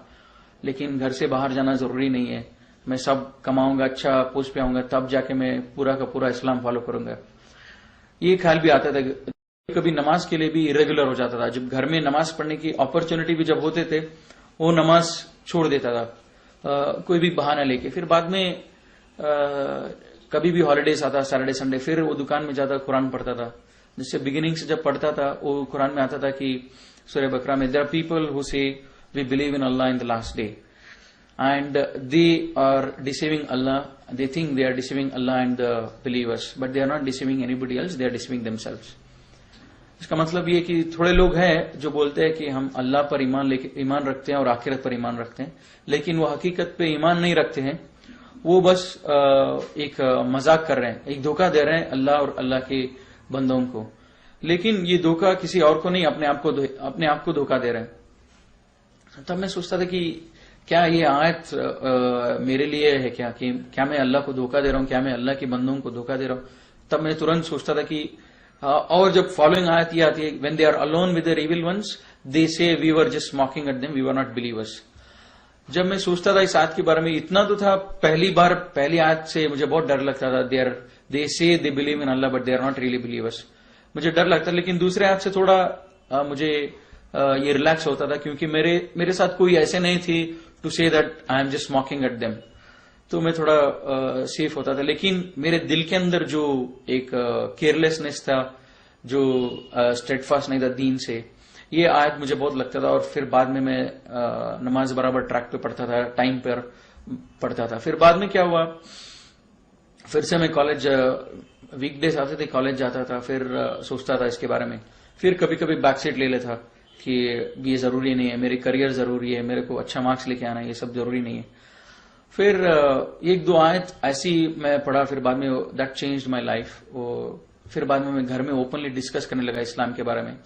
लेकिन घर से बाहर जाना जरूरी नहीं है, मैं सब कमाऊंगा, अच्छा पोस्ट पे आऊंगा, तब जाके मैं पूरा का पूरा इस्लाम फॉलो करूंगा। ये ख्याल भी आता था। कभी नमाज के लिए भी इरेगुलर हो जाता था, जब घर में नमाज पढ़ने की अपॉर्चुनिटी भी जब होते थे वो नमाज छोड़ देता था कोई भी बहाना लेके। फिर बाद में कभी भी हॉलीडेज आता, सैटरडे संडे, फिर वो दुकान में जाता, कुरान पढ़ता था। जिससे बिगिनिंग से जब पढ़ता था वो कुरान में आता था कि सूरह बकरा में there are people who say we believe in Allah in the last day and they are deceiving Allah, they think they are deceiving Allah and the believers, but they are not deceiving anybody else, they are deceiving themselves. इसका मतलब ये कि थोड़े लोग हैं जो बोलते हैं कि हम अल्लाह पर ईमान रखते हैं और आखिरत पर ईमान रखते हैं, लेकिन वो हकीकत पे ईमान नहीं रखते हैं, वो बस एक मजाक कर रहे हैं, एक धोखा दे रहे हैं अल्लाह और अल्लाह के बंदों को। लेकिन ये धोखा किसी और को नहीं, अपने आप को धोखा दे रहे हैं। तब मैं सोचता था कि क्या ये आयत मेरे लिए है क्या, कि क्या मैं अल्लाह को धोखा दे रहा हूं, क्या मैं अल्लाह के बंदों को धोखा दे रहा हूं। तब मैं तुरंत सोचता था कि और जब फॉलोइंग आयत ये आती है, when they are alone with their evil ones they say we were just mocking at them, we were not believers. जब मैं सोचता था इस आयत के बारे में, इतना तो था, पहली आयत से मुझे बहुत डर लगता था, they say they believe in Allah but they are not really believers, मुझे डर लगता। लेकिन दूसरे आयत से थोड़ा मुझे ये रिलैक्स होता था, क्योंकि मेरे साथ कोई ऐसे नहीं थी to say that I am just mocking at them, तो मैं थोड़ा सेफ होता था। लेकिन मेरे दिल के अंदर जो एक केयरलेसनेस था, जो स्टेडफास्ट नहीं था दीन से, ये आयत मुझे बहुत लगता था। और फिर बाद में मैं नमाज बराबर ट्रैक पे पढ़ता था, टाइम पर पढ़ता था। फिर बाद में क्या हुआ, फिर से मैं कॉलेज, वीकडेज आते थे, कॉलेज जाता था, फिर सोचता था इसके बारे में, फिर कभी कभी बैकसीट ले लेता कि ये जरूरी नहीं है, मेरे करियर जरूरी है, मेरे को अच्छा मार्क्स लेके आना है, ये सब जरूरी नहीं है। फिर 1-2 आयत ऐसी मैं पढ़ा, फिर बाद में दैट चेंज्ड माय लाइफ। फिर बाद में मैं घर में ओपनली डिस्कस करने लगा इस्लाम के बारे में।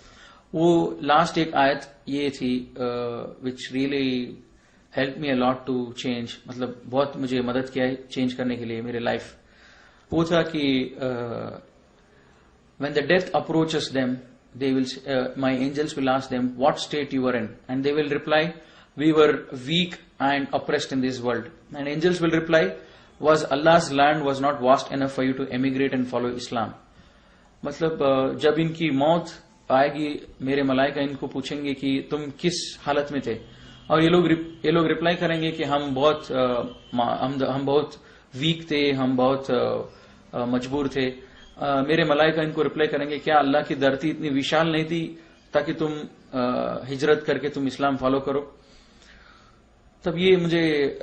वो लास्ट एक आयत ये थी which really help me a lot to change, मतलब बहुत मुझे मदद किया है चेंज करने के लिए मेरे लाइफ। वो था कि when the death approaches them they will my angels will ask them what state you were in, and they will reply we were weak and oppressed in this world, and angels will reply was Allah's land was not vast enough for you to emigrate and follow Islam। मतलब जब इनकी मौत आएगी, मेरे मलाइका इनको पूछेंगे कि तुम किस हालत में थे, और ये लोग रिप्लाई करेंगे कि हम बहुत वीक थे, हम बहुत मजबूर थे। मेरे मलाइका इनको रिप्लाई करेंगे क्या अल्लाह की धरती इतनी विशाल नहीं थी ताकि तुम हिजरत करके तुम इस्लाम फॉलो करो। तब ये मुझे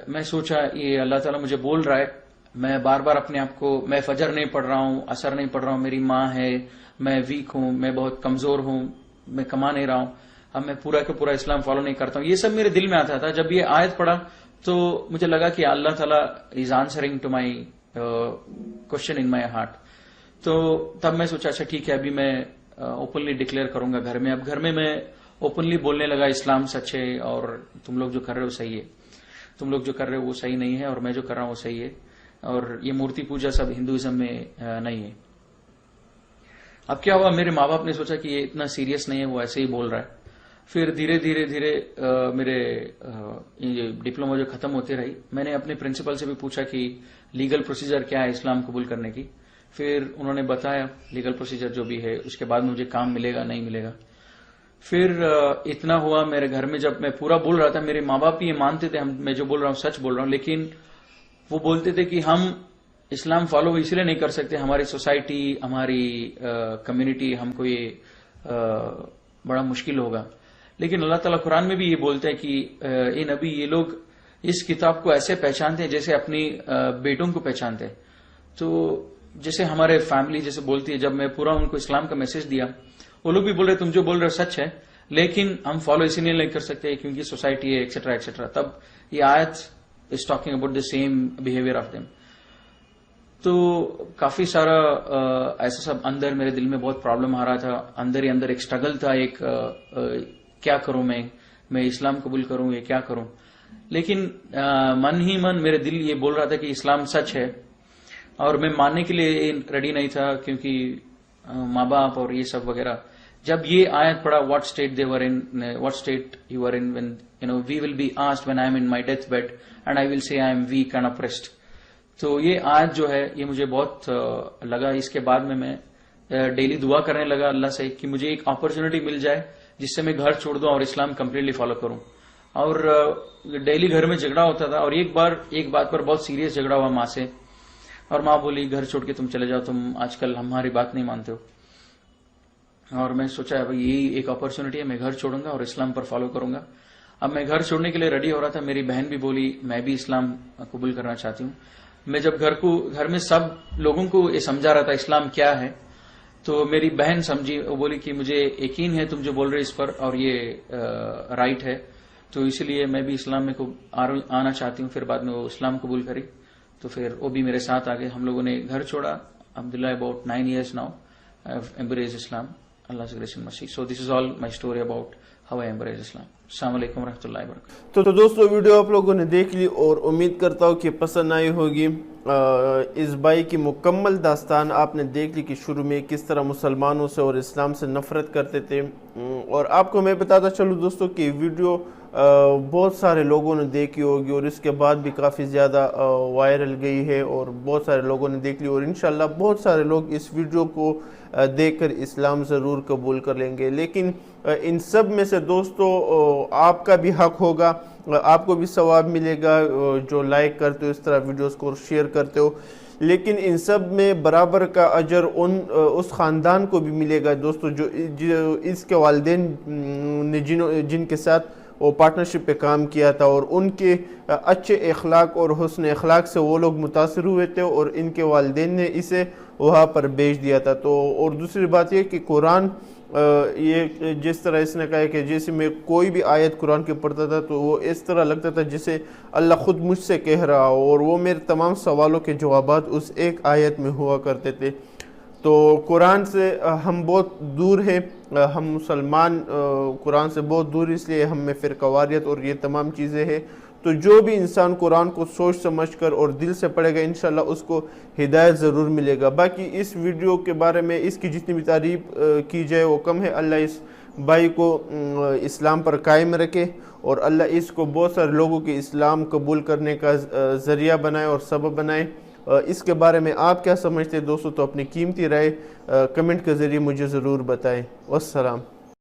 मैं सोचा ये अल्लाह ताला मुझे बोल रहा है। मैं बार बार अपने आप को, मैं फजर नहीं पढ़ रहा हूं, असर नहीं पढ़ रहा हूं, मेरी माँ है, मैं वीक हूं, मैं बहुत कमजोर हूं, मैं कमा नहीं रहा हूं, अब मैं पूरा का पूरा इस्लाम फॉलो नहीं करता हूं, ये सब मेरे दिल में आता था। जब ये आयत पढ़ा तो मुझे लगा कि अल्लाह ताला is answering to my question in my heart. तो तब मैं सोचा अच्छा ठीक है, अभी मैं ओपनली डिक्लेयर करूंगा घर में। अब घर में मैं ओपनली बोलने लगा इस्लाम सच है और तुम लोग जो कर रहे हो सही है, तुम लोग जो कर रहे हो वो सही नहीं है और मैं जो कर रहा हूं वो सही है। और ये मूर्ति पूजा सब हिंदुइज्म में नहीं है। अब क्या हुआ, मेरे माँ बाप ने सोचा कि ये इतना सीरियस नहीं है, वो ऐसे ही बोल रहा है। फिर धीरे धीरे धीरे मेरे ये डिप्लोमा जो खत्म होती रही, मैंने अपने प्रिंसिपल से भी पूछा कि लीगल प्रोसीजर क्या है इस्लाम कबूल करने की। फिर उन्होंने बताया लीगल प्रोसीजर जो भी है, उसके बाद मुझे काम मिलेगा नहीं मिलेगा। फिर इतना हुआ मेरे घर में, जब मैं पूरा बोल रहा था, मेरे माँ बाप भी ये मानते थे मैं जो बोल रहा हूँ सच बोल रहा हूँ, लेकिन वो बोलते थे कि हम इस्लाम फॉलो इसलिए नहीं कर सकते, हमारी सोसाइटी, हमारी कम्युनिटी, हमको ये बड़ा मुश्किल होगा। लेकिन अल्लाह ताला कुरान में भी ये बोलते हैं कि ये नबी, ये लोग इस किताब को ऐसे पहचानते हैं जैसे अपनी बेटों को पहचानते हैं। तो जैसे हमारे फैमिली जैसे बोलती है, जब मैं पूरा उनको इस्लाम का मैसेज दिया, वो लोग भी बोल रहे तुम जो बोल रहे हो सच है, लेकिन हम फॉलो इसीलिए नहीं कर सकते क्योंकि सोसाइटी है, एक्सेट्रा एक्सेट्रा। तब ये आयत is talking about the same behaviour of them. तो काफी सारा ऐसा सब अंदर मेरे दिल में बहुत प्रॉब्लम आ रहा था, अंदर ही अंदर एक स्ट्रगल था, एक क्या करूं मैं इस्लाम कबूल करूं या क्या करूं। लेकिन मन ही मन मेरे दिल ये बोल रहा था कि इस्लाम सच है, और मैं मानने के लिए रेडी नहीं था क्योंकि माँ बाप और ये सब वगैरह। जब ये आयत पढ़ा, what state they were in, what state you are in when you know we will be asked when I am in my death bed and I will say I am weak and oppressed. तो ये आयत जो है ये मुझे बहुत लगा। इसके बाद में मैं डेली दुआ करने लगा अल्लाह से कि मुझे एक अपॉर्चुनिटी मिल जाए जिससे मैं घर छोड़ दूं और इस्लाम कंप्लीटली फॉलो करूं। और डेली घर में झगड़ा होता था, और एक बात पर बहुत सीरियस झगड़ा हुआ माँ से, और माँ बोली घर छोड़ के तुम चले जाओ, तुम आजकल हमारी बात नहीं मानते हो। और मैं सोचा भाई यही एक अपॉर्चुनिटी है, मैं घर छोड़ूंगा और इस्लाम पर फॉलो करूंगा। अब मैं घर छोड़ने के लिए रेडी हो रहा था, मेरी बहन भी बोली मैं भी इस्लाम कबूल करना चाहती हूँ। मैं जब घर में सब लोगों को ये समझा रहा था इस्लाम क्या है, तो मेरी बहन समझी, वो बोली कि मुझे यकीन है तुम जो बोल रहे इस पर, और ये राइट है, तो इसलिए मैं भी इस्लाम में आना चाहती हूँ। फिर बाद में वो इस्लाम कबूल करी, तो फिर वो भी मेरे साथ आ गए। हम लोगों ने घर छोड़ा। Abdullah about 9 years now I have embraced Islam, Allah से grace and mercy. So this is all my story about how I embraced Islam. अस्सलाम वालेकुम रहमतुल्लाहि व बरकातहू। तो दोस्तों वीडियो आप लोगों ने देख ली और उम्मीद करता हूँ कि पसंद आई होगी। इस भाई की मुकम्मल दास्तान आपने देख ली कि शुरू में किस तरह मुसलमानों से और इस्लाम से नफ़रत करते थे। और आपको मैं बताता चलूँ दोस्तों कि वीडियो बहुत सारे लोगों ने देखी होगी और इसके बाद भी काफ़ी ज़्यादा वायरल गई है और बहुत सारे लोगों ने देख ली, और इंशाल्लाह बहुत सारे लोग इस वीडियो को देखकर इस्लाम ज़रूर कबूल कर लेंगे। लेकिन इन सब में से दोस्तों आपका भी हक होगा, आपको भी सवाब मिलेगा जो लाइक करते हो, इस तरह वीडियोस को शेयर करते हो। लेकिन इन सब में बराबर का अजर उस ख़ानदान को भी मिलेगा दोस्तों जो इसके वालिदैन ने जिनके साथ वो पार्टनरशिप पे काम किया था, और उनके अच्छे अखलाक और हुस्न अखलाक से वो लोग मुतासिर हुए थे और इनके वालिदैन ने इसे वहाँ पर भेज दिया था। तो और दूसरी बात ये कि कुरान ये जिस तरह इसने कहा कि जैसे मैं कोई भी आयत कुरान के पढ़ता था तो वो इस तरह लगता था जैसे अल्लाह ख़ुद मुझसे कह रहा हो, और वो मेरे तमाम सवालों के जवाबात उस एक आयत में हुआ करते थे। तो कुरान से हम बहुत दूर हैं, हम मुसलमान कुरान से बहुत दूर, इसलिए हम में फ़िरक़वारियत और ये तमाम चीज़ें हैं। तो जो भी इंसान कुरान को सोच समझकर और दिल से पढ़ेगा इंशाल्लाह उसको हिदायत ज़रूर मिलेगा। बाकी इस वीडियो के बारे में इसकी जितनी भी तारीफ़ की जाए वो कम है। अल्लाह इस भाई को इस्लाम पर कायम रखे और अल्लाह इसको बहुत सारे लोगों के इस्लाम कबूल करने का ज़रिया बनाए और सबब बनाए। इसके बारे में आप क्या समझते हैं दोस्तों? तो अपनी कीमती राय कमेंट के ज़रिए मुझे ज़रूर बताएं। वस्सलाम।